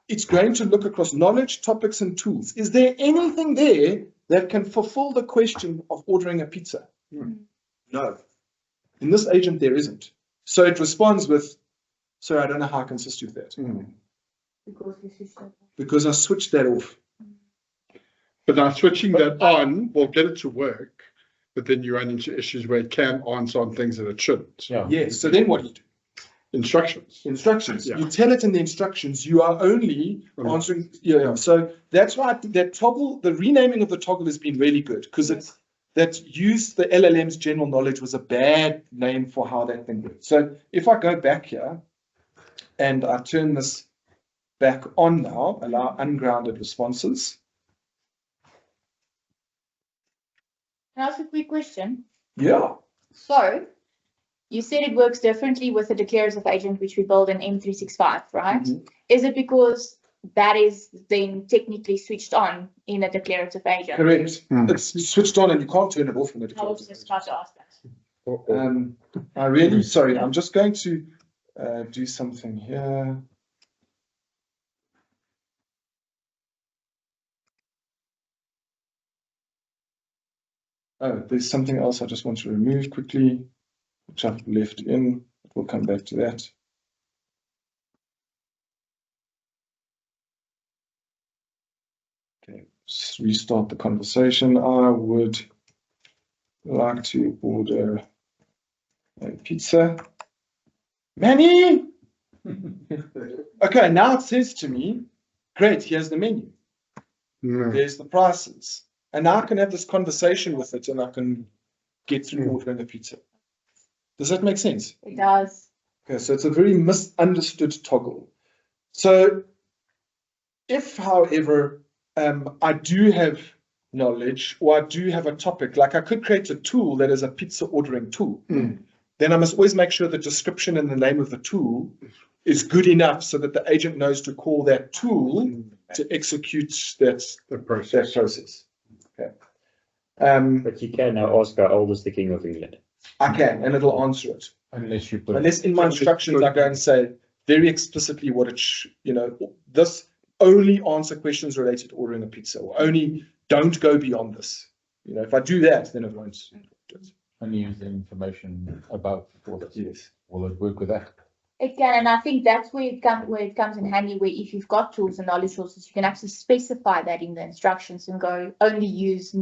it's going to look across knowledge, topics, and tools. Is there anything there that can fulfill the question of ordering a pizza? No. In this agent, there isn't. So it responds with, sorry, I don't know how I can assist you with that. Because I switched that off. But now switching that on will get it to work, but then you run into issues where it can answer on things that it shouldn't. Yeah. Yes. So then what do you do? Instructions. Instructions. Yeah. You tell it in the instructions, you are only answering. Yeah. So that's why that toggle, the renaming of the toggle has been really good because it's that use the LLM's general knowledge was a bad name for how that thing works. So if I go back here and I turn this back on now, allow ungrounded responses. Can I ask a quick question? Yeah. So you said it works differently with the declarative agent, which we build in M365, right? Mhm. Is it because that is then technically switched on in a declarative agent? Correct. Mm. It's switched on and you can't turn it off in the I was just about to ask that. I really, sorry, I'm just going to do something here. Oh, there's something else I just want to remove quickly, which I've left in. We'll come back to that. Okay, just restart the conversation. I would like to order a pizza. Manny! Okay, now it says to me, great, here's the menu. No. There's the prices. And now I can have this conversation with it and I can get through ordering a pizza. Does that make sense? It does. Okay, so it's a very misunderstood toggle. So if, however, I do have knowledge or I do have a topic, like I could create a tool that is a pizza ordering tool, then I must always make sure the description and the name of the tool is good enough so that the agent knows to call that tool to execute that process. Okay. But you can now ask how old is the King of England? I can, and it'll answer it. Unless you put. Unless in my instructions I go and say very explicitly what it, this only answer questions related to ordering a pizza, or only don't go beyond this. If I do that, then it won't do it. Only use the information above for that. Yes. Will it work with that? It can, and I think that's where it comes in handy, where if you've got tools and knowledge sources, you can actually specify that in the instructions and go only use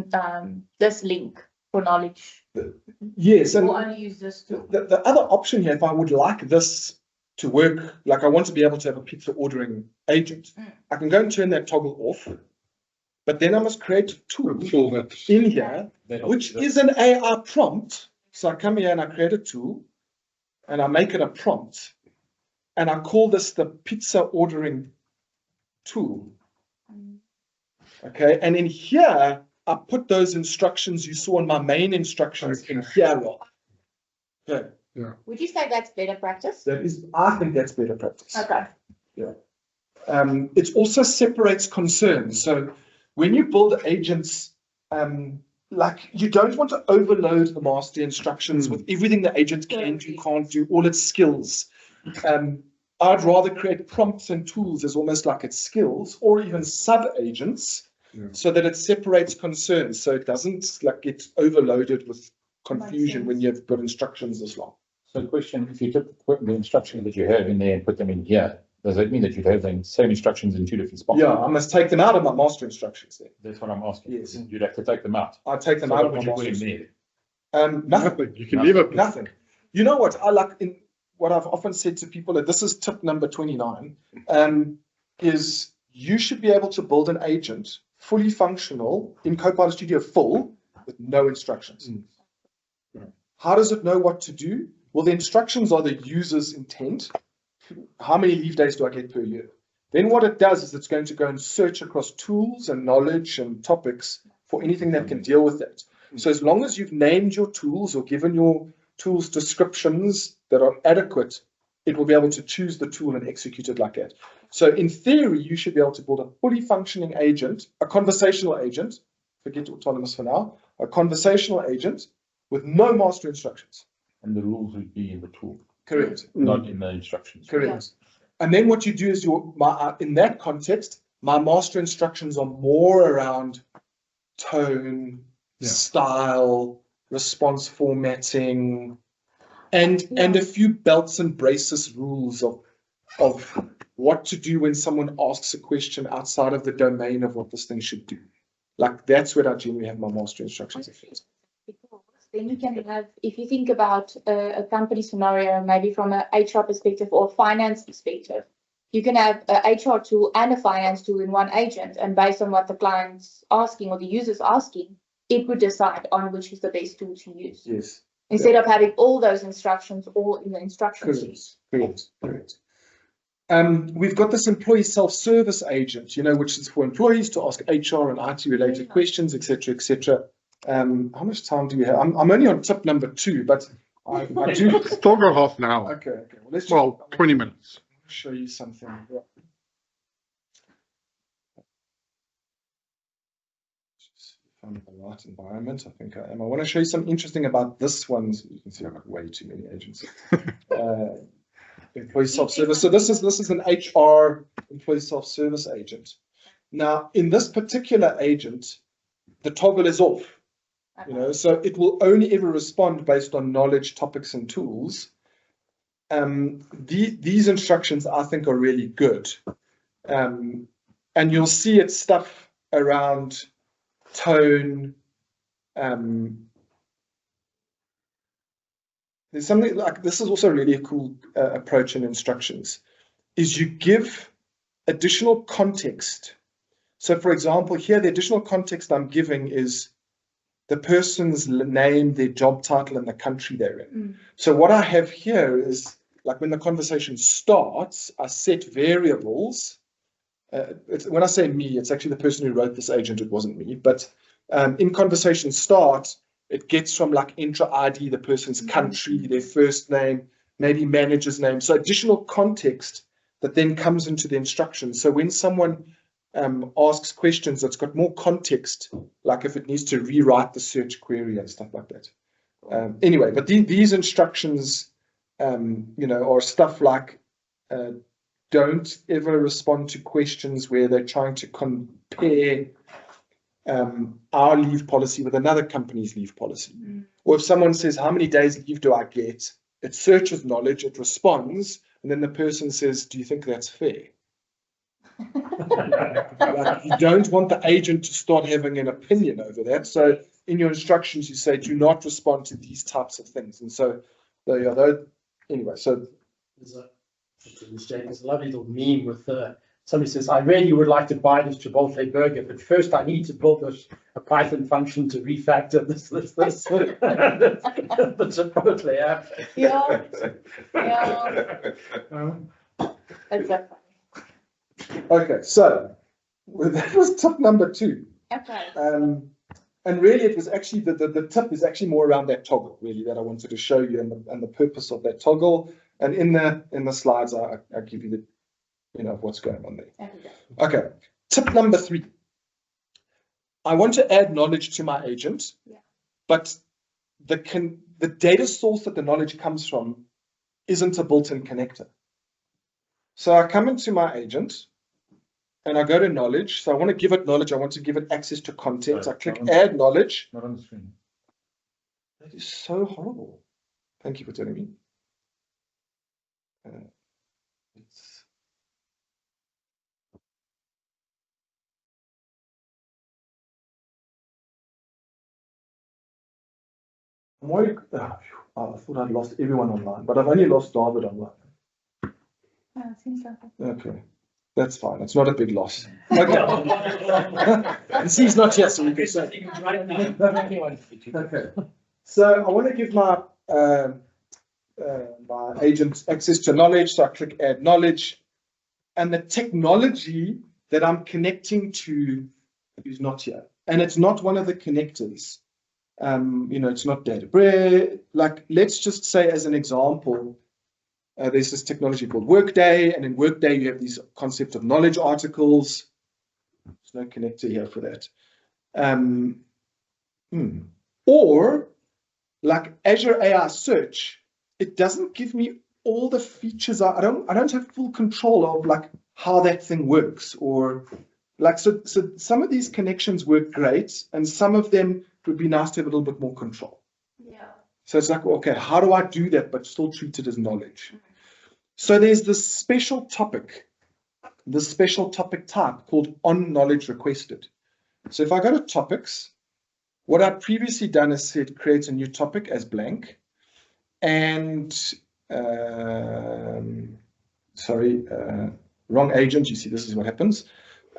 this link for knowledge, Yes, and or only use this tool. the other option here, if I would like this to work, like I want to be able to have a pizza ordering agent, I can go and turn that toggle off, but then I must create a tool in here, which is an AI prompt. So I come here and I create a tool and I make it a prompt and I call this the pizza ordering tool. Okay, and in here, I put those instructions you saw in my main instructions in here. Okay. Would you say that's better practice? I think that's better practice. Okay. It also separates concerns. So when you build agents, like you don't want to overload the master instructions with everything the agent can do, can't do, all its skills. I'd rather create prompts and tools as almost like its skills, or even sub-agents, so that it separates concerns, so it doesn't like get overloaded with confusion when you've got instructions this long. So question, if you took the instructions that you have in there and put them in here, does that mean that you'd have the same instructions in two different spots? Yeah, I must take them out of my master instructions there. That's what I'm asking. Yes. You'd have to take them out. I take them So out what of my would you master put in instructions. there? Nothing. You can leave it. Nothing. You know what I like in what I've often said to people, that this is tip number 29, is you should be able to build an agent fully functional in Copilot Studio full with no instructions. How does it know what to do? Well, the instructions are the user's intent. How many leave days do I get per year? Then what it does is it's going to go and search across tools and knowledge and topics for anything that can deal with that. So as long as you've named your tools or given your tools descriptions that are adequate, it will be able to choose the tool and execute it like that. So in theory, you should be able to build a fully functioning agent, a conversational agent, forget autonomous for now, a conversational agent with no master instructions. And the rules would be in the tool, Correct. not in the instructions. Correct. And then what you do is in that context, my master instructions are more around tone, style, response formatting, and a few belts and braces rules of what to do when someone asks a question outside of the domain of what this thing should do. Like that's where I generally have my master instructions. Because then you can have, if you think about a company scenario, maybe from an HR perspective or a finance perspective, you can have a HR tool and a finance tool in one agent, and based on what the client's asking or the user's asking, it would decide on which is the best tool to use. Yes. Instead of having all those instructions all in the instruction sheet. Correct. We've got this employee self-service agent, which is for employees to ask HR and IT related questions, etc., etc. How much time do we have? I'm only on tip number 2, but I do. Still got half an hour. Okay. Well, 20 minutes. Show you something. I'm in the right environment. I think I am. I want to show you something interesting about this one. So you can see I've got way too many agents. Employee self-service. So this is an HR employee self-service agent. Now, in this particular agent, the toggle is off. So it will only ever respond based on knowledge, topics, and tools. These instructions I think are really good. And you'll see it's stuff around tone. There's something like this is also really a cool approach in instructions, is you give additional context. So for example, here the additional context I'm giving is the person's name, their job title, and the country they're in. So what I have here is, like when the conversation starts, I set variables. When I say me, it's actually the person who wrote this agent, it wasn't me. But in conversation start, it gets from like intra ID, the person's country, their first name, maybe manager's name. So additional context that then comes into the instructions. So when someone asks questions that's got more context, like if it needs to rewrite the search query and stuff like that. Anyway, but these instructions, are stuff like don't ever respond to questions where they're trying to compare our leave policy with another company's leave policy. Or if someone says, how many days leave do I get? It searches knowledge, it responds, and then the person says, do you think that's fair? Like, you don't want the agent to start having an opinion over that. So in your instructions, you say, do not respond to these types of things. And so, anyway, so. There's a lovely little meme with somebody says, I really would like to buy this Chipotle burger, but first I need to build a Python function to refactor this. The Chipotle app. Yeah. That's so funny. Okay, so that was tip number 2. Okay. And really, it was actually the tip is actually more around that toggle, really, that I wanted to show you and the purpose of that toggle. And in the slides, I give you the what's going on there. Okay, tip number 3. I want to add knowledge to my agent, but the data source that the knowledge comes from isn't a built-in connector. So I come into my agent and I go to knowledge. So I want to give it knowledge. I want to give it access to content. I click add knowledge. Not on the screen. That is so horrible. Thank you for telling me. I thought I'd lost everyone online, but I've only lost David online. Okay, that's fine. It's not a big loss. Okay. And he's not here, so we can say. Okay. So I want to give my agent access to knowledge. So I click add knowledge, and the technology that I'm connecting to is not here, and it's not one of the connectors. It's not Databricks. Like, let's just say as an example, there's this technology called Workday, and in Workday you have these concept of knowledge articles. There's no connector here for that. Or like Azure AI Search, it doesn't give me all the features. I don't have full control of like how that thing works, or like so some of these connections work great, and some of them it would be nice to have a little bit more control. Yeah. So it's like, okay, how do I do that but still treat it as knowledge? So there's this special topic type called on knowledge requested. So if I go to topics, What I've previously done is said create a new topic as blank, and wrong agent. You see, this is what happens.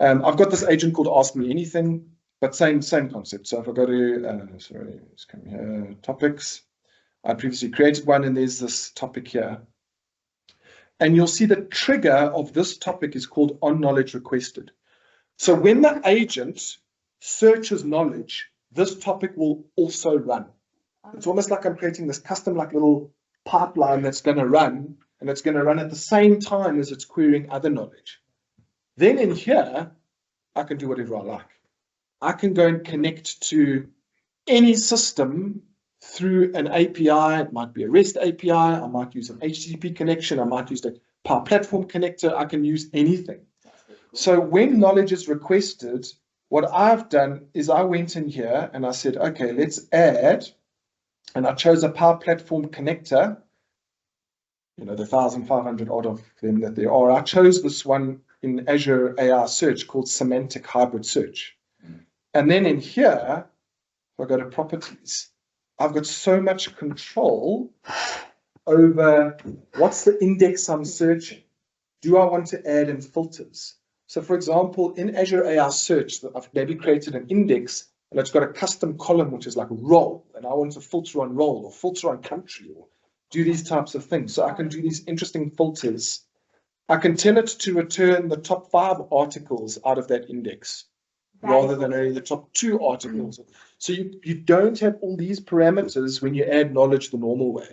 I've got this agent called Ask Me Anything, but same concept. So if I go to let's come here, topics. I previously created one, and there's this topic here. And you'll see the trigger of this topic is called on knowledge requested. So when the agent searches knowledge, this topic will also run. It's almost like I'm creating this custom like little pipeline that's going to run, and it's going to run at the same time as it's querying other knowledge. Then in here, I can do whatever I like. I can go and connect to any system through an API. It might be a REST API. I might use an HTTP connection. I might use the Power Platform connector. I can use anything. So when knowledge is requested, what I've done is I went in here and I said, okay, let's add, and I chose a Power Platform connector. You know, the 1,500 odd of them that there are. I chose this one in Azure AI Search called Semantic Hybrid Search. And then in here, if I go to properties, I've got so much control over what's the index I'm searching. Do I want to add in filters? So for example, in Azure AI Search, I've maybe created an index and it's got a custom column, which is like role, and I want to filter on role or filter on country or do these types of things. So I can do these interesting filters. I can tell it to return the top 5 articles out of that index rather than only the top 2 articles. So you don't have all these parameters when you add knowledge the normal way.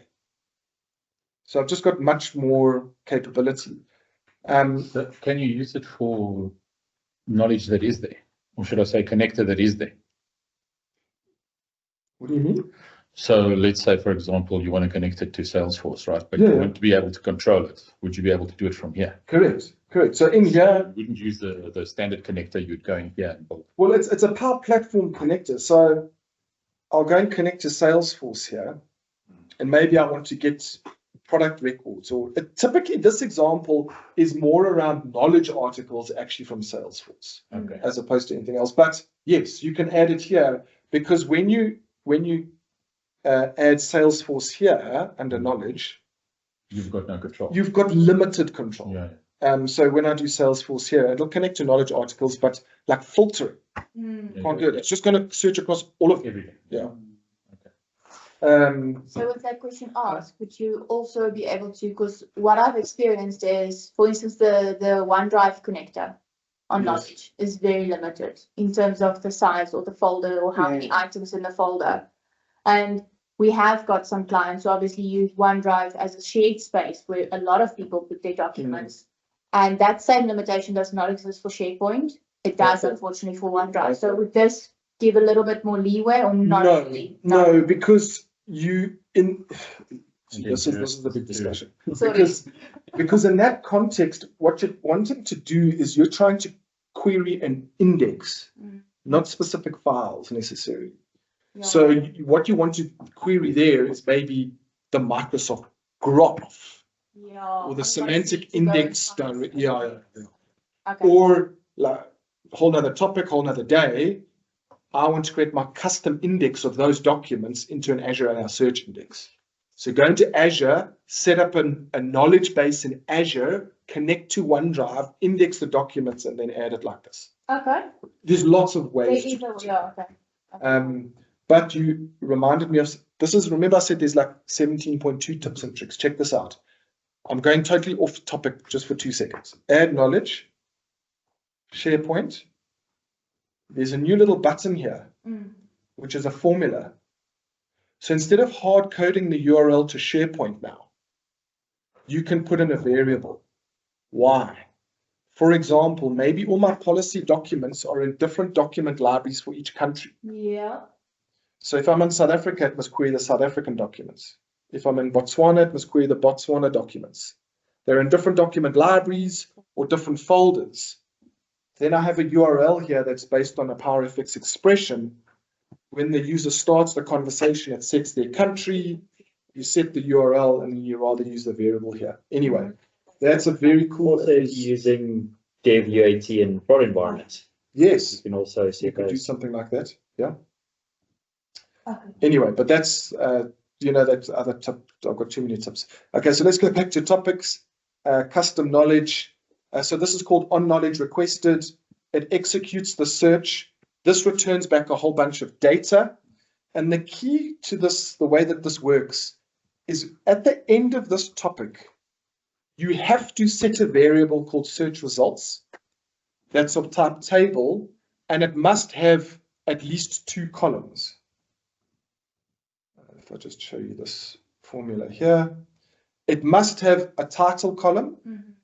So I've just got much more capability. So can you use it for knowledge that is there? Or should I say connector that is there? What do you mean? So let's say, for example, you want to connect it to Salesforce, right? But you want to be able to control it. Would you be able to do it from here? Correct. So in here, you wouldn't use the standard connector. You'd go in here and build. Well, it's a Power Platform connector. So I'll go and connect to Salesforce here, and maybe I want to get product records. Or typically, this example is more around knowledge articles actually from Salesforce, as opposed to anything else. But yes, you can add it here because when you add Salesforce here under knowledge, you've got no control. You've got limited control. Yeah. So when I do Salesforce here, it'll connect to knowledge articles, but like filtering, can't do it. It's just going to search across all of everything. Yeah. So with that question asked, would you also be able to, because what I've experienced is, for instance, the OneDrive connector on knowledge is very limited in terms of the size or the folder or how many items in the folder. And we have got some clients who obviously use OneDrive as a shared space where a lot of people put their documents. And that same limitation does not exist for SharePoint. It does, unfortunately, for OneDrive. So would this give a little bit more leeway or not? No, because this is the big discussion. Because in that context, what you're wanting to do is you're trying to query an index, not specific files necessarily. So what you want to query there is maybe the Microsoft graph or the semantic index directly. Or like whole nother topic, whole nother day. I want to create my custom index of those documents into an Azure AI Search index. So go into Azure, set up a knowledge base in Azure, connect to OneDrive, index the documents, and then add it like this. Okay. There's lots of ways. But you reminded me of this is, remember I said there's like 17.2 tips and tricks. Check this out. I'm going totally off topic just for 2 seconds. Add knowledge, SharePoint. There's a new little button here, which is a formula. So instead of hard coding the URL to SharePoint now, you can put in a variable. Why? For example, maybe all my policy documents are in different document libraries for each country. So if I'm in South Africa, it must query the South African documents. If I'm in Botswana, it must query the Botswana documents. They're in different document libraries or different folders. Then I have a URL here that's based on a PowerFX expression. When the user starts the conversation, it sets their country, you set the URL, and you rather use the variable here. Anyway, that's a very cool. Also using dev UAT in prod environments. Yes. You can also you could do something like that. Yeah. Anyway, but that's, that's other tip. I've got too many tips. Okay, so let's go back to topics, custom knowledge. So this is called on knowledge requested. It executes the search. This returns back a whole bunch of data. And the key to this, the way that this works, is at the end of this topic, you have to set a variable called search results. That's of type table, and it must have at least 2 columns. If I just show you this formula here, it must have a title column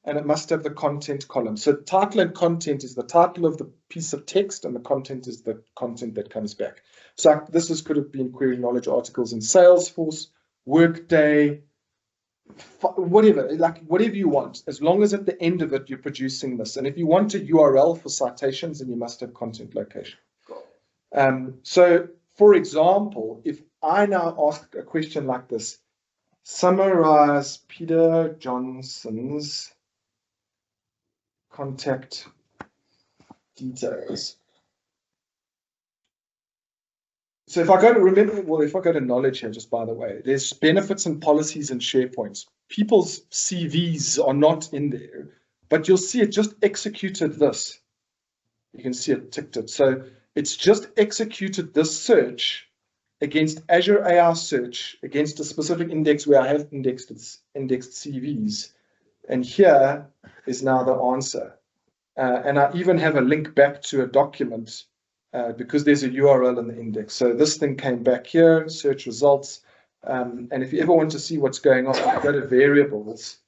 and it must have the content column. So title and content is the title of the piece of text and the content is the content that comes back. So this could have been query knowledge articles in Salesforce, Workday, whatever, like whatever you want, as long as at the end of it you're producing this. And if you want a URL for citations, then you must have content location. So for example, if I now ask a question like this, summarize Peter Johnson's contact details. So if I go to if I go to knowledge here, just by the way, there's benefits and policies in SharePoint. People's CVs are not in there, but you'll see it just executed this. You can see it ticked it. So it's just executed this search against Azure AI search against a specific index where I have indexed CVs. And here is now the answer. And I even have a link back to a document because there's a URL in the index. So this thing came back here, search results. And if you ever want to see what's going on, go to variables.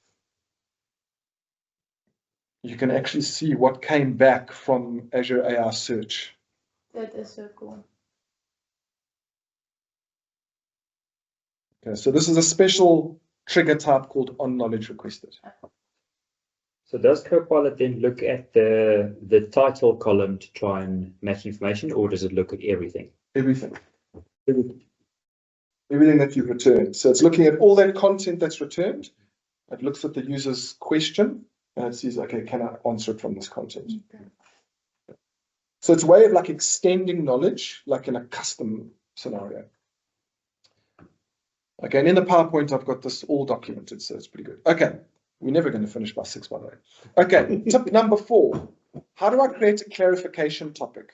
You can actually see what came back from Azure AI search. That is so cool. Okay, so this is a special trigger type called on knowledge requested. So does Copilot then look at the title column to try and match information, or does it look at everything? Everything. Everything that you've returned. So it's looking at all that content that's returned. It looks at the user's question and it sees, okay, can I answer it from this content? Okay. So it's a way of like extending knowledge, like in a custom scenario. Okay, and in the PowerPoint, I've got this all documented, so it's pretty good. Okay, we're never going to finish by 6, by the way. Okay, tip number 4. How do I create a clarification topic?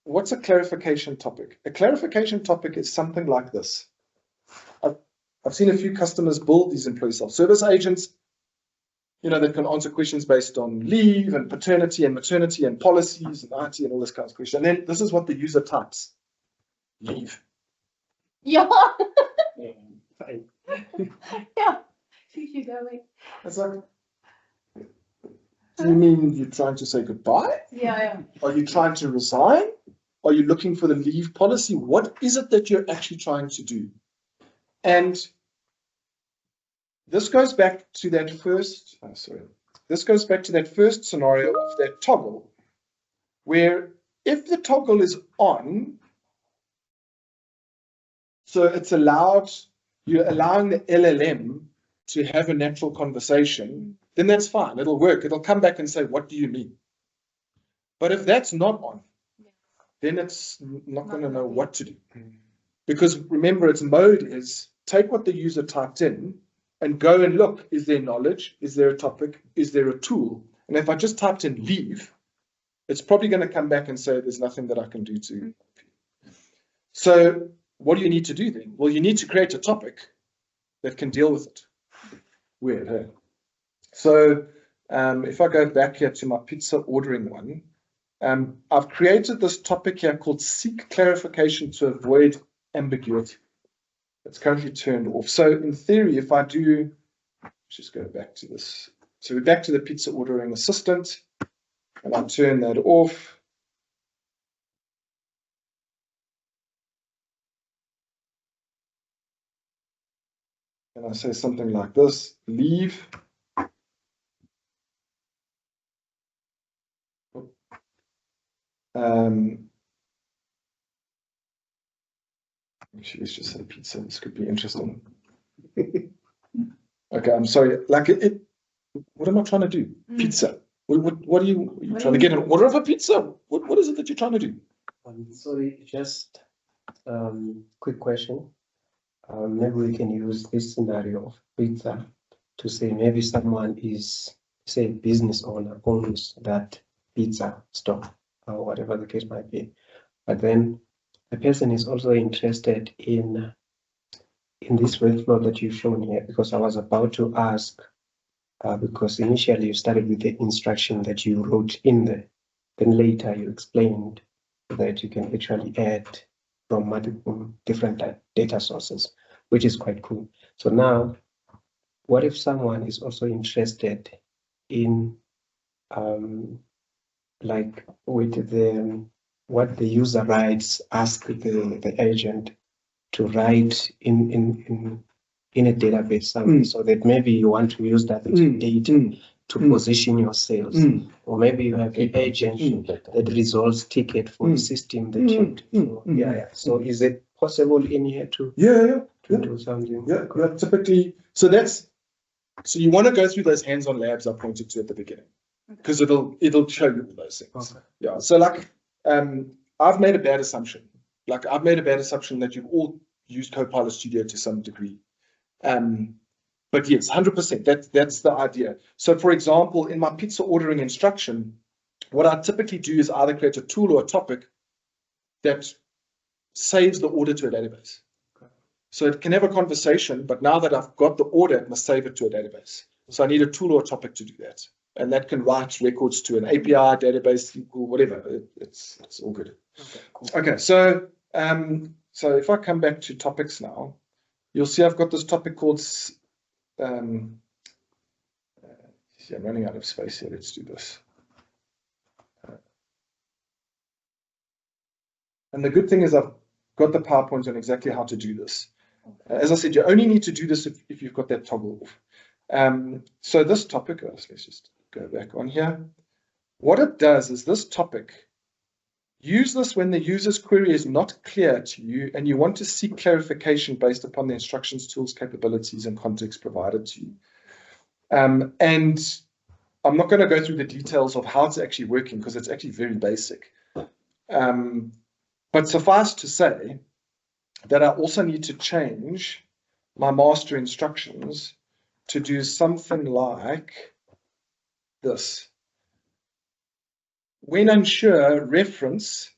What's a clarification topic? A clarification topic is something like this. I've seen a few customers build these employee self-service agents, that can answer questions based on leave and paternity and maternity and policies and IT and all this kind of question. And then this is what the user types. Leave. Yeah. Yeah. Yeah. You go away. It's like, do you mean you're trying to say goodbye? Yeah. Are you trying to resign? Are you looking for the leave policy? What is it that you're actually trying to do? And this goes back to that first, this goes back to that first scenario of that toggle, where if the toggle is on, so it's allowed, you're allowing the LLM to have a natural conversation, then that's fine. It'll work. It'll come back and say, what do you mean? But if that's not on, then it's not going to know what to do. Because remember, its mode is take what the user typed in and go and look, is there knowledge? Is there a topic? Is there a tool? And if I just typed in leave, it's probably going to come back and say, there's nothing that I can do to help you. So what do you need to do then? Well, you need to create a topic that can deal with it. Weird, hey? So if I go back here to my pizza ordering one, I've created this topic here called seek clarification to avoid ambiguity. It's currently turned off. So in theory, if I do, let's just go back to this. So we're back to the pizza ordering assistant, and I turn that off. And I say something like this, leave. Actually, let's just say pizza. This could be interesting. Okay, I'm sorry. Like what am I trying to do? Pizza. What are you trying to get an order of a pizza? What is it that you're trying to do? Sorry, just Quick question. Maybe we can use this scenario of pizza to say maybe someone is, say, business owner owns that pizza store or whatever the case might be. But then the person is also interested in this workflow that you've shown here, because I was about to ask, because initially you started with the instruction that you wrote in there. Then later you explained that you can actually add from multiple different data sources, which is quite cool. So now, what if someone is also interested in like with the what the user writes, ask the agent to write in a database somewhere, so that maybe you want to use that data to position your sales, or maybe you have an agent that resolves ticket for a system that you So is it possible in here to do something? Yeah, typically. So you want to go through those hands-on labs I pointed to at the beginning, because it'll show you all those things. Okay. Yeah. So like I've made a bad assumption. I've made a bad assumption that you've all used Copilot Studio to some degree. But yes, 100%. That's the idea. So for example, in my pizza ordering instruction, what I typically do is either create a tool or a topic that saves the order to a database. So it can have a conversation, but now that I've got the order, it must save it to a database. So I need a tool or a topic to do that. And that can write records to an API, database, whatever. It's all good. Okay, cool. Okay, so if I come back to topics now, you'll see I've got this topic called, I'm running out of space here. Let's do this. And the good thing is I've got the PowerPoint on exactly how to do this. As I said, you only need to do this if you've got that toggle off. So this topic, let's just go back on here. What it does is this topic, use this when the user's query is not clear to you and you want to seek clarification based upon the instructions, tools, capabilities, and context provided to you. And I'm not going to go through the details of how it's actually working because it's actually very basic. But suffice to say that I also need to change my master instructions to do something like this. When unsure, reference,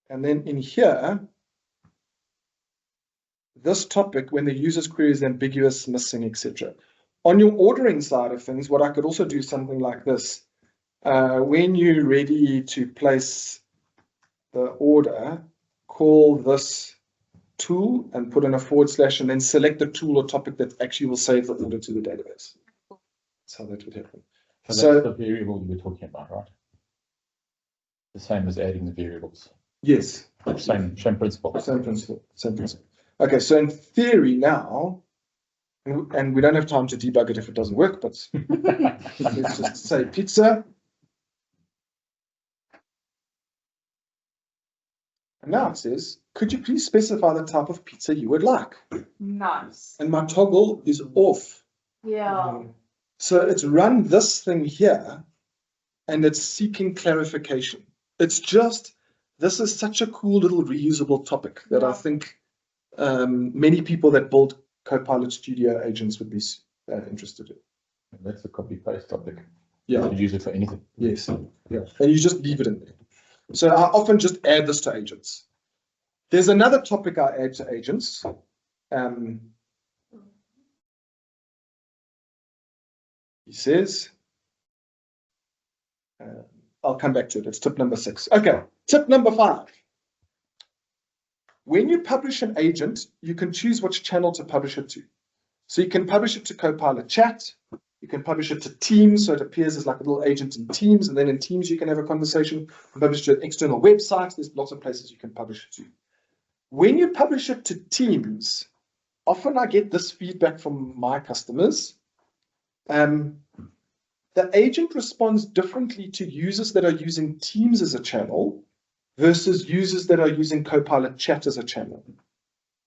and then in here, this topic, when the user's query is ambiguous, missing, etc. On your ordering side of things, what I could also do something like this. When you're ready to place the order, call this tool and put in a / and then select the tool or topic that actually will save the order to the database. That's how that would happen. So that's the variable you were talking about, right? The same as adding the variables. Yes. Same principle. Same principle. Okay, so in theory now, and we don't have time to debug it if it doesn't work, but let's just say pizza. And now it says, could you please specify the type of pizza you would like? Nice. And my toggle is off. Yeah. So it's run this thing here and it's seeking clarification. It's just, this is such a cool little reusable topic that I think many people that build Copilot Studio agents would be interested in. And that's a copy-paste topic. Yeah. You can use it for anything. Yes. Yeah. And you just leave it in there. So I often just add this to agents. There's another topic I add to agents. He says, I'll come back to it. It's tip number 6. Okay, tip number 5. When you publish an agent, you can choose which channel to publish it to. So you can publish it to Copilot Chat. You can publish it to Teams, so it appears as like a little agent in Teams, and then in Teams you can have a conversation. You can publish it to an external website. There's lots of places you can publish it to. When you publish it to Teams, often I get this feedback from my customers. The agent responds differently to users that are using Teams as a channel versus users that are using Copilot Chat as a channel.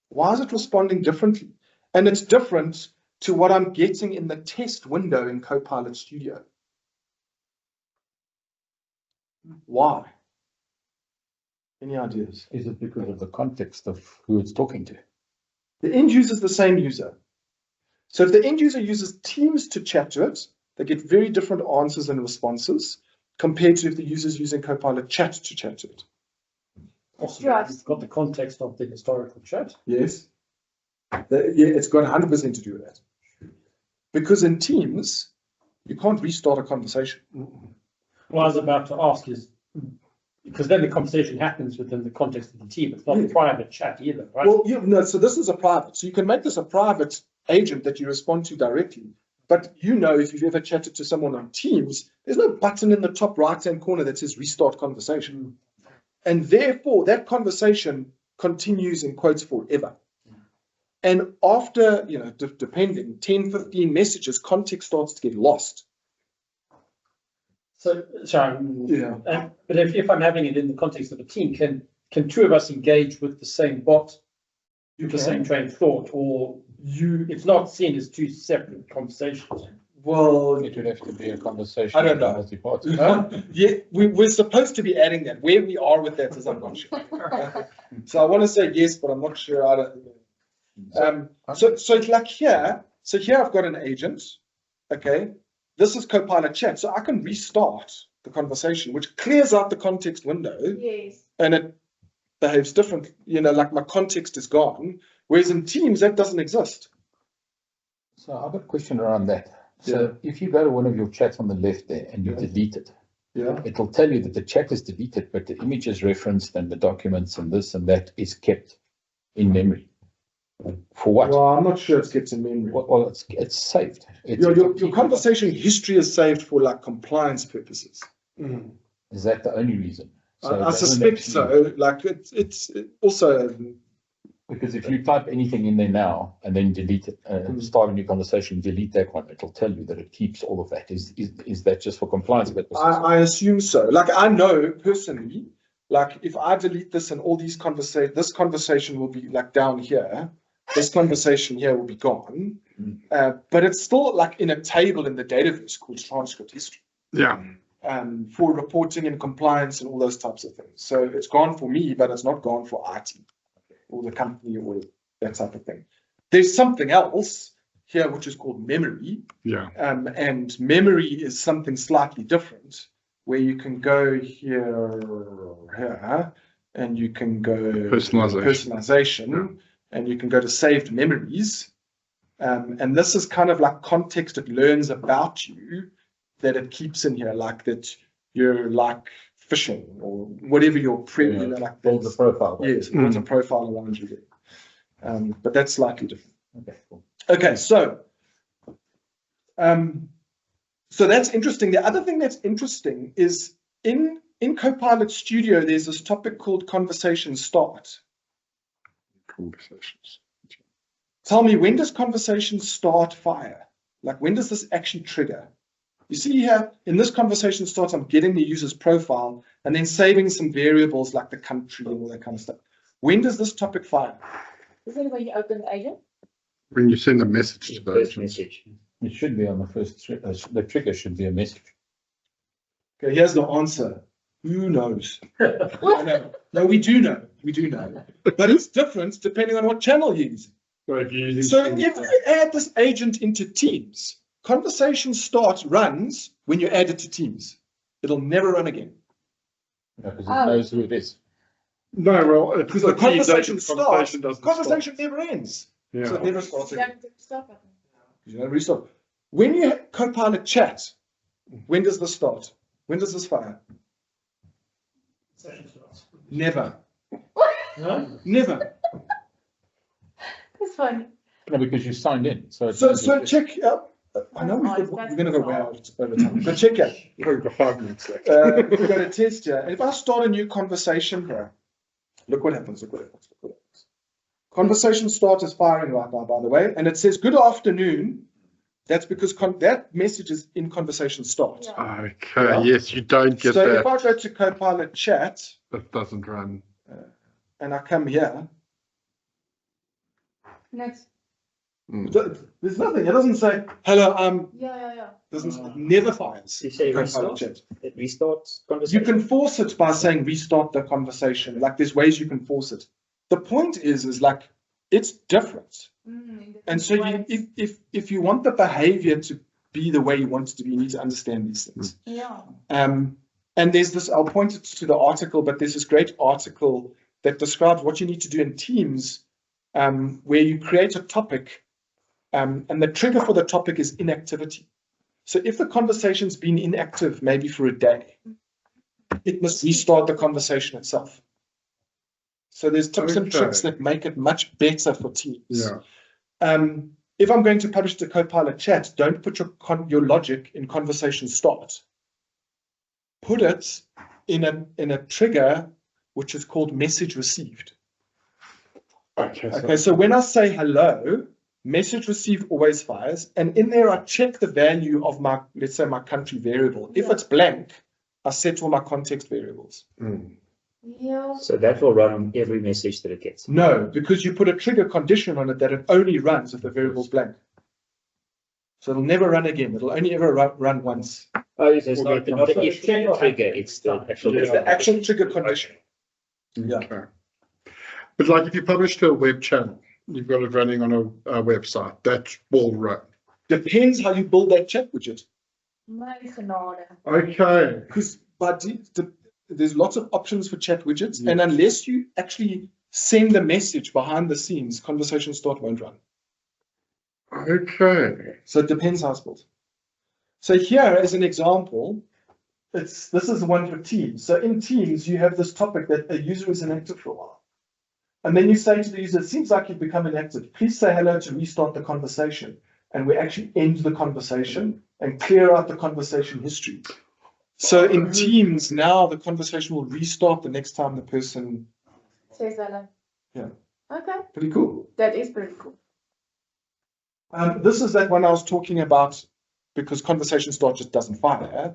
Why is it responding differently? And it's different to what I'm getting in the test window in Copilot Studio. Why? Any ideas? Is it because of the context of who it's talking to? The end user is the same user. So if the end user uses Teams to chat to it, they get very different answers and responses compared to if the user is using Copilot chat to chat to it. Possibly, it's got the context of the historical chat. Yes. Yeah, it's got 100% to do with that. Because in Teams, you can't restart a conversation. What I was about to ask is, because then the conversation happens within the context of the team. It's not a private chat either, right? Well, no, so this is a private. So you can make this a private agent that you respond to directly. But you know, if you've ever chatted to someone on Teams, there's no button in the top right-hand corner that says restart conversation. And therefore, that conversation continues in quotes forever. And after, you know, depending, 10, 15 messages, context starts to get lost. So, sorry. Yeah. But if I'm having it in the context of a team, can two of us engage with the same bot, with the same train of thought, or it's not seen as two separate conversations? Well, It would have to be a conversation. I don't know. Multi-party. yeah, we're supposed to be adding that. Where we are with that is I'm not sure. So I want to say yes, but I'm not sure. I don't. So it's like here. So here I've got an agent. Okay, this is Copilot chat, so I can restart the conversation, which clears out the context window. Yes. And it behaves different. You know, like my context is gone. Whereas in Teams that doesn't exist. So I've got a question around that. So if you go to one of your chats on the left there and you delete it, it'll tell you that the chat is deleted, but the images referenced and the documents and this and that is kept in memory. For what? Well, I'm not sure it's kept in memory. Well, it's saved. Your conversation history is saved for like compliance purposes. Is that the only reason? I suspect so. Like it's also. Because if you type anything in there now and then delete it, start a new conversation, delete that one, it'll tell you that it keeps all of that. Is that just for compliance purposes? I assume so. Like I know personally, like if I delete this and all these this conversation will be like down here. This conversation here will be gone, but it's still like in a table in the database called transcript history. Yeah. For reporting and compliance and all those types of things. So it's gone for me, but it's not gone for IT or the company or that type of thing. There's something else here which is called memory. Yeah. And memory is something slightly different, where you can go here, and you can go personalization. And you can go to saved memories. And this is kind of like context it learns about you that it keeps in here, like that you're like fishing or whatever your like build a profile. Yes, build a profile around you there. But that's slightly different. Okay, cool. Okay, so that's interesting. The other thing that's interesting is in Copilot Studio, there's this topic called conversation start. Conversations. Tell me, when does conversation start fire? Like when does this actually trigger? You see here, in this conversation start, I'm getting the user's profile and then saving some variables like the country and all that kind of stuff. When does this topic fire? Is it when you open the agent? When you send a message to the First agents. message. It should be on the first, the trigger should be a message. Okay, here's the answer. Who knows? No, we do know. We do know. But it's different depending on what channel you're using. So if you're using So if you add this agent into Teams, conversation start runs when you add it to Teams. It'll never run again. Because it knows who it is. No, well, Because the conversation starts, doesn't conversation never ends. Yeah. So it never starts You again. don't have to stop it. You don't restart. When you Copilot chat, when does this start? When does this fire? Session starts. Never. No? Never. That's funny. No, because you signed in. So check. I know we're going to go way over time, but check it. We've got 5 minutes left. We're going to test here. And if I start a new conversation here, look what happens. Look what happens. Look what happens. Conversation start is firing right now, by the way, and it says good afternoon. That's because that message is in conversation start. Yeah. Okay, Yeah. yes, you don't get So that. if I go to Copilot chat That doesn't run. and I come here, Next. There's nothing. It doesn't say, hello, Yeah. it never fires. You say Copilot restart? chat. It restarts You conversation. can force it by saying restart the conversation. Like there's ways you can force it. The point is like it's different. And so if you want the behavior to be the way you want it to be, you need to understand these things. Yeah. And there's this, I'll point it to the article, but there's this great article that describes what you need to do in Teams, where you create a topic, and the trigger for the topic is inactivity. So if the conversation's been inactive, maybe for a day, it must restart the conversation itself. So there's tips and tricks that make it much better for Teams. Yeah. If I'm going to publish the Copilot chat, don't put your logic in conversation start. Put it in a trigger which is called message received. Okay, so when I say hello, message received always fires, and in there I check the value of my, let's say, my country variable. If it's blank, I set all my context variables. Yeah. So that will run on every message that it gets. No, because you put a trigger condition on it that it only runs if the variable's blank. So it'll never run again. It'll only ever run once. Oh, yes, it's not the if trigger, it's the actual. It's the action trigger condition. Yeah. Okay. But like if you publish to a web channel, you've got it running on a website, that will run. Depends how you build that chat widget. Okay. Because there's lots of options for chat widgets, and unless you actually send the message behind the scenes, conversation start won't run. Okay. So it depends how it's built. So here, as an example, this is the one for Teams. So in Teams, you have this topic that a user is inactive for a while. And then you say to the user, it seems like you've become inactive. Please say hello to restart the conversation. And we actually end the conversation and clear out the conversation history. So in Teams, now the conversation will restart the next time the person says hello. Yeah. Okay. Pretty cool. That is pretty cool. This is that one I was talking about, because conversation start just doesn't fire.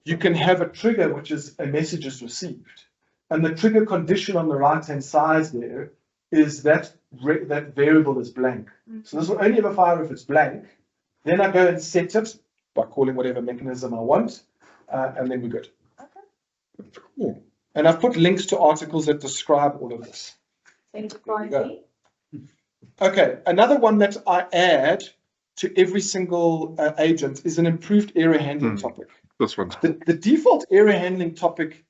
You can have a trigger, which is a message is received. And the trigger condition on the right-hand side there is that variable is blank. So this will only ever fire if it's blank. Then I go and set it by calling whatever mechanism I want, and then we're good. Okay. Cool. And I've put links to articles that describe all of this. Thank you. Okay, another one that I add to every single agent is an improved error handling topic. This one. The default error handling topic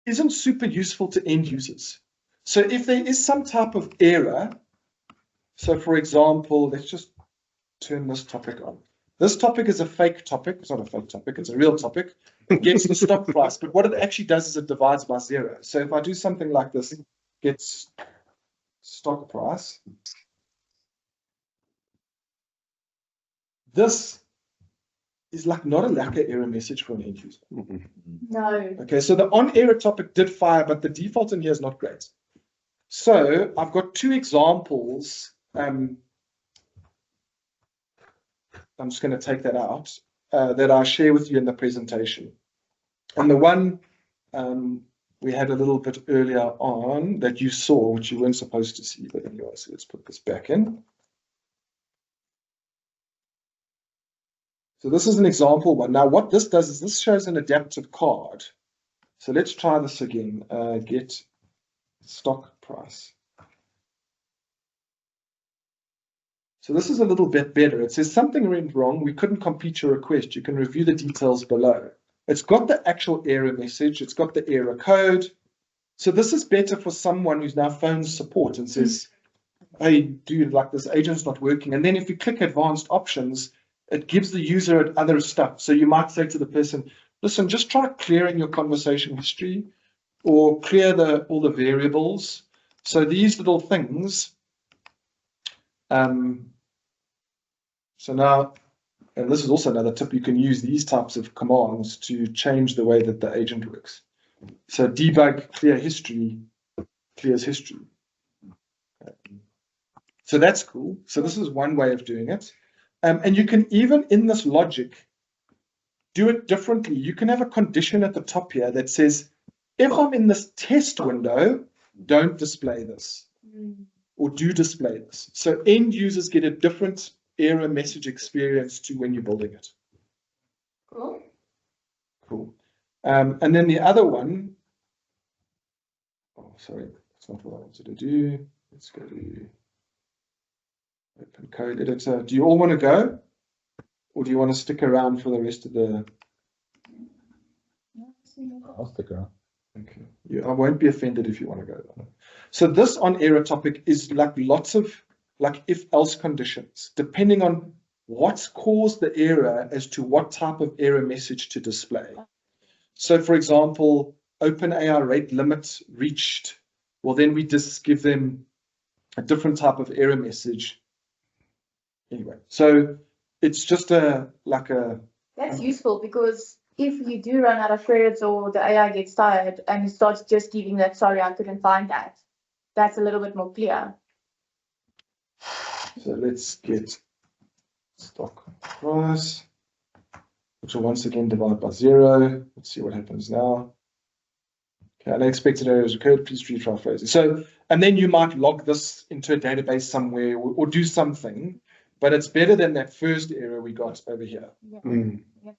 isn't super useful to end users. So if there is some type of error, so for example, let's just turn this topic on. This topic is a fake topic. It's not a fake topic, it's a real topic. It gets the stock price, but what it actually does is it divides by 0. So if I do something like this, it gets stock price. This is like not a lacquer error message for an end user. No. Okay, so the on error topic did fire, but the default in here is not great. So I've got 2 examples. I'm just going to take that out, that I share with you in the presentation. And the one we had a little bit earlier on that you saw, which you weren't supposed to see, but anyway, so let's put this back in. So this is an example one. Now what this does is this shows an adapted card. So let's try this again. Get stock price. So this is a little bit better. It says something went wrong. We couldn't complete your request. You can review the details below. It's got the actual error message. It's got the error code. So this is better for someone who's now phoned support and says, hey, dude, like this agent's not working. And then if you click advanced options, it gives the user other stuff. So you might say to the person, listen, just try clearing your conversation history or clear all the variables. So these little things. So now, and this is also another tip, you can use these types of commands to change the way that the agent works. So debug clear history clears history. So that's cool. So this is one way of doing it. And you can even in this logic do it differently. You can have a condition at the top here that says, if I'm in this test window, don't display this. or do display this. So end users get a different error message experience to when you're building it. Cool. Cool. And then the other one, oh, sorry, that's not what I wanted to do. Let's go to Open Code Editor. Do you all want to go? Or do you want to stick around for the rest of the... I'll stick around. Okay. I won't be offended if you want to go. So this on error topic is like lots of like if-else conditions, depending on what's caused the error as to what type of error message to display. So for example, OpenAI rate limit reached. Well, then we just give them a different type of error message. Anyway, so it's just That's useful because if you do run out of threads or the AI gets tired and it starts just giving that, sorry, I couldn't find that, that's a little bit more clear. So let's get stock price, which will once again divide by 0. Let's see what happens now. Okay, unexpected errors occurred, please retry phrasing. So, and then you might log this into a database somewhere or do something, but it's better than that first error we got over here. Yeah. Yeah.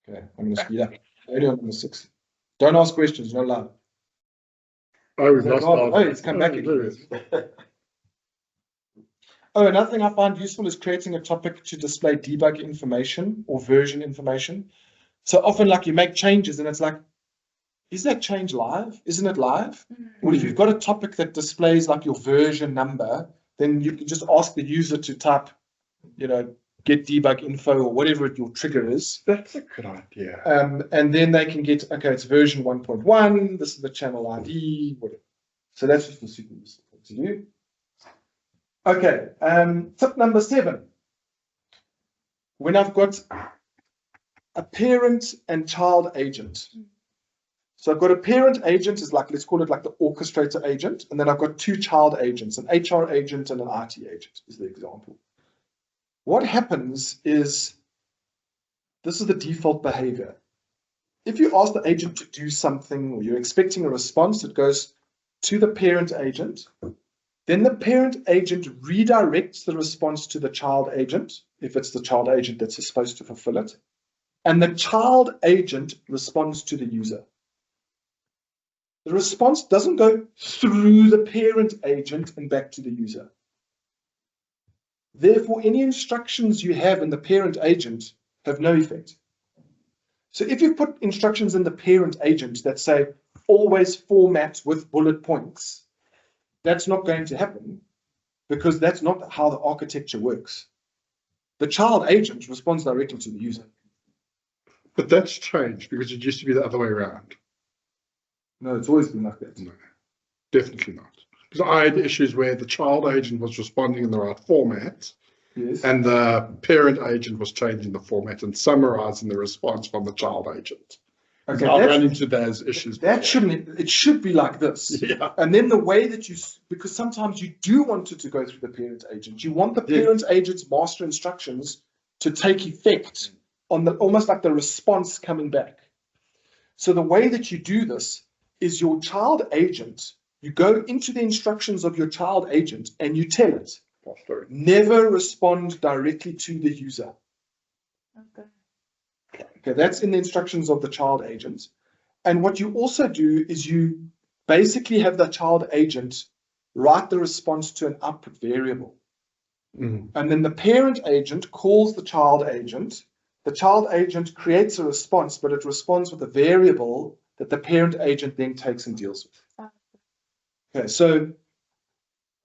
Okay, I'm going to speed up. Only on number 6. Don't ask questions, no love. Oh, we've lost Oh, it's come back again. Oh, another thing I find useful is creating a topic to display debug information or version information. So often, like, you make changes and it's like, is that change live? Isn't it live? Well, if you've got a topic that displays like your version number, then you can just ask the user to type, get debug info or whatever your trigger is. That's a good idea. And then they can get, okay, it's version 1.1. This is the channel ID, whatever. So that's just a super useful thing to do. Okay, tip number 7. When I've got a parent and child agent. So I've got a parent agent is like, let's call it like the orchestrator agent. And then I've got 2 child agents, an HR agent and an IT agent is the example. What happens is, this is the default behavior. If you ask the agent to do something or you're expecting a response, it goes to the parent agent. Then the parent agent redirects the response to the child agent, if it's the child agent that's supposed to fulfill it. And the child agent responds to the user. The response doesn't go through the parent agent and back to the user. Therefore, any instructions you have in the parent agent have no effect. So if you put instructions in the parent agent that say, always format with bullet points, that's not going to happen because that's not how the architecture works. The child agent responds directly to the user. But that's changed because it used to be the other way around. No, it's always been like that. No, definitely not. Because I had issues where the child agent was responding in the right format, Yes. and the parent agent was changing the format and summarizing the response from the child agent. Okay, I've run into those issues. That shouldn't, it should be like this. Yeah. And then the way that because sometimes you do want it to go through the parent agent. You want the parent agent's master instructions to take effect on almost like the response coming back. So the way that you do this is your child agent, you go into the instructions of your child agent and you tell it, never respond directly to the user. Okay. Okay, that's in the instructions of the child agent. And what you also do is you basically have the child agent write the response to an output variable. And then the parent agent calls the child agent. The child agent creates a response, but it responds with a variable that the parent agent then takes and deals with. Okay, so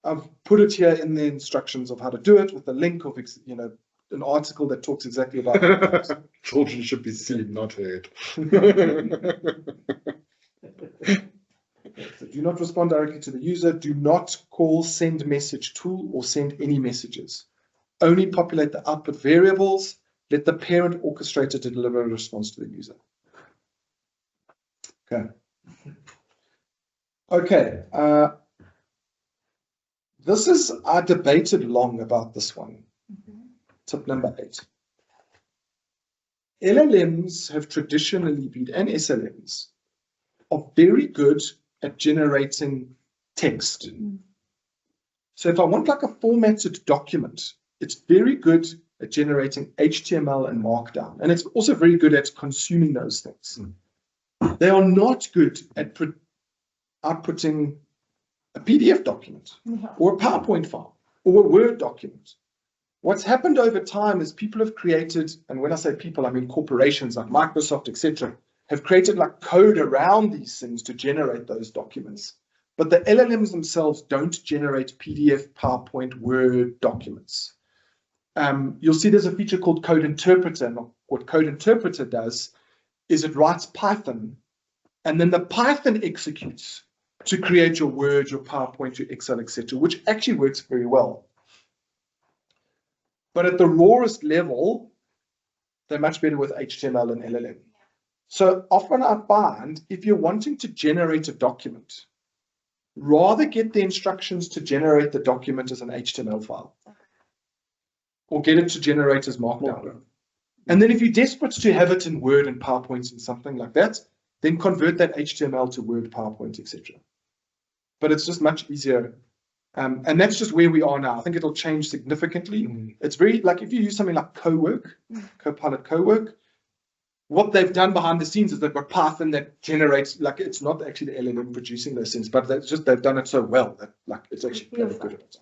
I've put it here in the instructions of how to do it with a link of, an article that talks exactly about it. Children should be seen, not heard. So do not respond directly to the user. Do not call send message tool or send any messages. Only populate the output variables. Let the parent orchestrator to deliver a response to the user. Okay. Okay. I debated long about this one. Tip number 8. LLMs have traditionally been, and SLMs, are very good at generating text. So if I want like a formatted document, it's very good at generating HTML and Markdown. And it's also very good at consuming those things. They are not good at outputting a PDF document or a PowerPoint file or a Word document. What's happened over time is people have created, and when I say people, I mean corporations like Microsoft, etc., have created like code around these things to generate those documents. But the LLMs themselves don't generate PDF, PowerPoint, Word documents. You'll see there's a feature called Code Interpreter. And what Code Interpreter does is it writes Python, and then the Python executes to create your Word, your PowerPoint, your Excel, etc., which actually works very well. But at the rawest level, they're much better with HTML and LLM. So often I find if you're wanting to generate a document, rather get the instructions to generate the document as an HTML file or get it to generate as Markdown. And then if you're desperate to have it in Word and PowerPoint and something like that, then convert that HTML to Word, PowerPoint, etc. But it's just much easier. And that's just where we are now. I think it'll change significantly. It's very, like if you use something like Copilot Cowork, what they've done behind the scenes is they've got Python that generates, like it's not actually the LLM producing those things, but that's just, they've done it so well that like it's actually kind of good at it.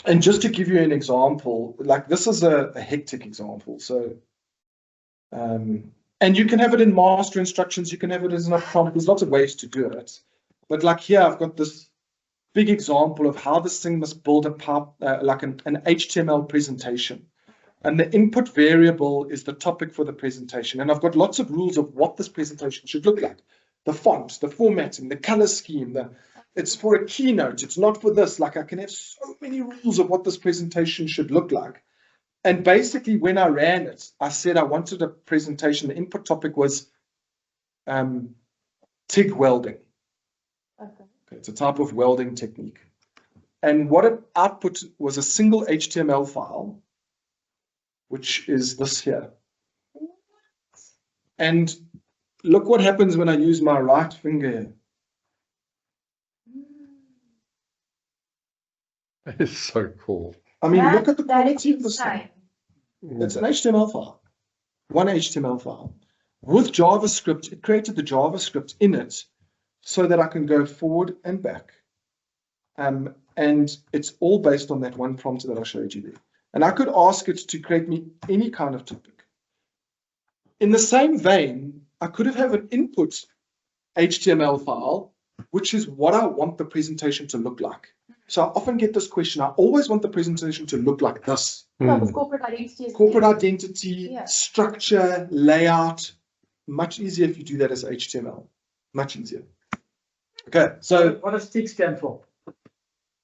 And just to give you an example, like this is a hectic example. So, and you can have it in master instructions, you can have it as an prompt, there's lots of ways to do it. But like here, I've got this big example of how this thing must build like an HTML presentation. And the input variable is the topic for the presentation. And I've got lots of rules of what this presentation should look like. The font, the formatting, the color scheme, it's for a keynote, it's not for this. Like I can have so many rules of what this presentation should look like. And basically when I ran it, I said I wanted a presentation. The input topic was TIG welding. Okay, it's a type of welding technique. And what it output was a single HTML file, which is this here. And look what happens when I use my right finger here. That is so cool. I mean, look at the quality of the this thing. It's an HTML file, one HTML file. With JavaScript, it created the JavaScript in it so that I can go forward and back. And it's all based on that one prompt that I showed you there. And I could ask it to create me any kind of topic. In the same vein, I could have an input HTML file, which is what I want the presentation to look like. So I often get this question. I always want the presentation to look like this. Corporate identity. Corporate identity, structure, layout. Much easier if you do that as HTML. Much easier. Okay, so what does TIG stand for?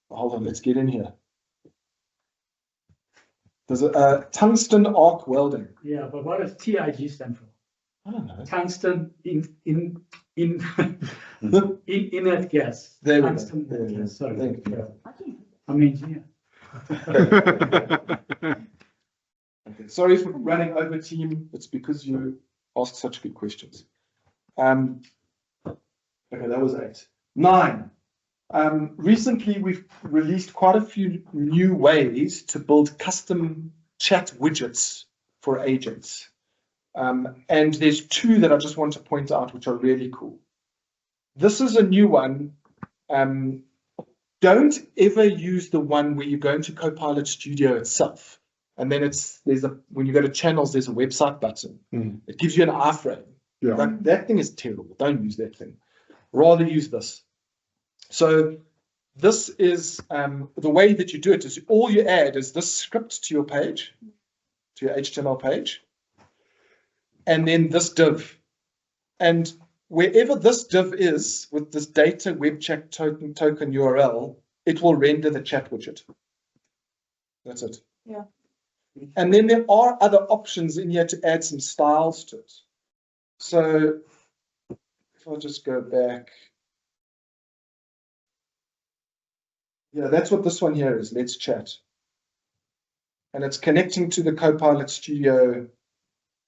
Hold on, let's get in here. There's a tungsten arc welding. Yeah, but what does TIG stand for? I don't know. Tungsten inert gas. There we Tungsten go. There we go. Sorry. Thank you. I'm an engineer. Okay. Sorry for running over, team. It's because you ask such good questions. Okay, that was 8. 9. Recently, we've released quite a few new ways to build custom chat widgets for agents. And there's 2 that I just want to point out, which are really cool. This is a new one. Don't ever use the one where you go into Copilot Studio itself. And then when you go to channels, there's a website button. It gives you an iframe. Yeah. Like, that thing is terrible. Don't use that thing. Rather use this. So this is the way that you do it is all you add is this script to your page, to your HTML page, and then this div. And wherever this div is with this data web chat token URL, it will render the chat widget. That's it. Yeah. And then there are other options in here to add some styles to it. So if I just go back. Yeah, that's what this one here is. Let's chat. And it's connecting to the Copilot Studio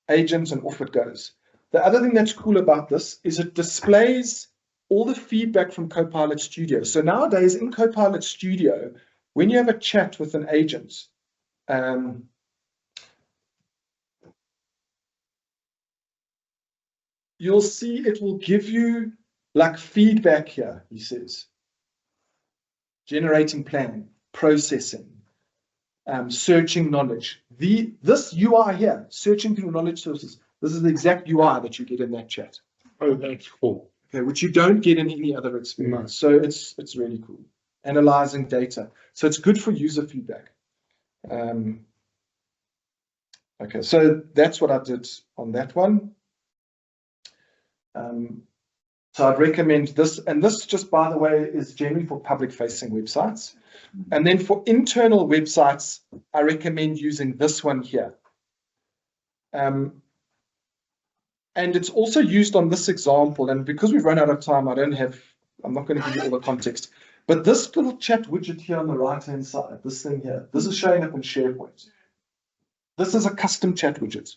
agent and off it goes. The other thing that's cool about this is it displays all the feedback from Copilot Studio. So nowadays in Copilot Studio, when you have a chat with an agent, you'll see it will give you like feedback here, he says. Generating plan, processing, searching knowledge. This UI here, searching through knowledge sources, this is the exact UI that you get in that chat. Oh, that's cool. Okay, which you don't get in any other experience. So it's really cool. Analyzing data. So it's good for user feedback. Okay, so that's what I did on that one. So I'd recommend this, and this just, by the way, is generally for public-facing websites. And then for internal websites, I recommend using this one here. And it's also used on this example, and because we've run out of time, I'm not going to give you all the context. But this little chat widget here on the right-hand side, this thing here, this is showing up in SharePoint. This is a custom chat widget.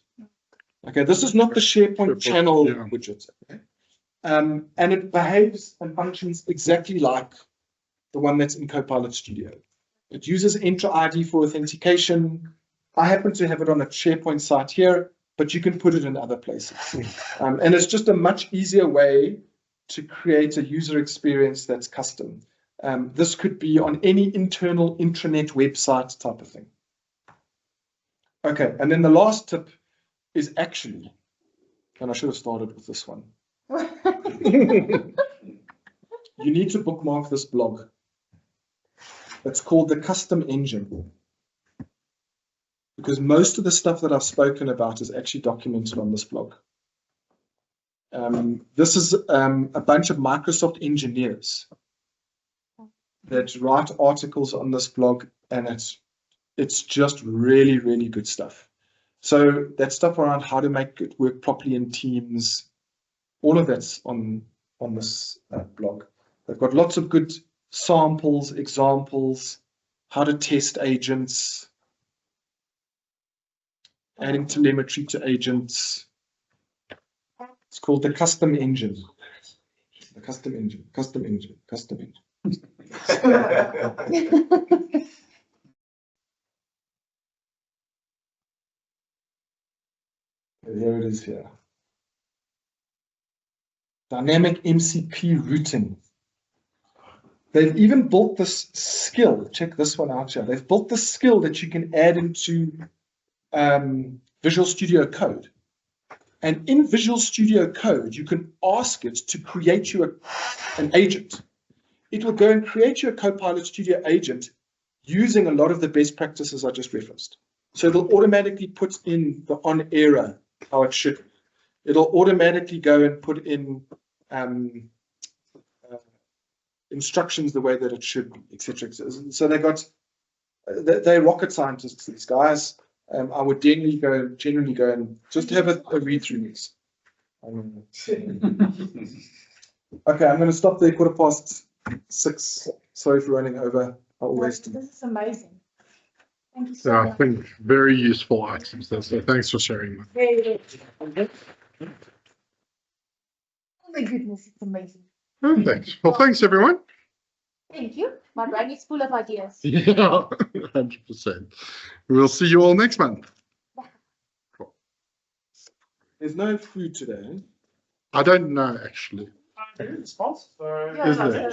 Okay, this is not the SharePoint channel widget. Okay? And it behaves and functions exactly like the one that's in Copilot Studio. It uses Entra ID for authentication. I happen to have it on a SharePoint site here, but you can put it in other places. And it's just a much easier way to create a user experience that's custom. This could be on any internal intranet website type of thing. Okay, and then the last tip is actually, and I should have started with this one. You need to bookmark this blog. It's called the custom engine. Because most of the stuff that I've spoken about is actually documented on this blog. This is a bunch of Microsoft engineers that write articles on this blog, and it's just really, really good stuff. So that stuff around how to make it work properly in Teams, all of that's on this blog. They've got lots of good samples, examples, how to test agents, adding telemetry to agents. It's called the custom engine. The custom engine, custom engine, custom engine. Here it is here. Dynamic MCP routing. They've even built this skill. Check this one out here. They've built this skill that you can add into Visual Studio Code. And in Visual Studio Code, you can ask it to create you an agent. It will go and create you a Copilot Studio agent using a lot of the best practices I just referenced. So it'll automatically put in the on error how it should. It'll automatically go and put in instructions the way that it should be, etc. So they're rocket scientists, these guys. I would generally go and just have a read through these. Okay, I'm going to stop there, 6:15. Sorry for running over. This is amazing. Thank you so much. I think very useful items there. So thanks for sharing that. Very rich. Oh my goodness, it's amazing. Oh, thanks. Well, thanks everyone. Thank you. My brain is full of ideas. Yeah, 100%. We'll see you all next month. Cool. There's no food today. I don't know actually. Response. Yeah, Is there?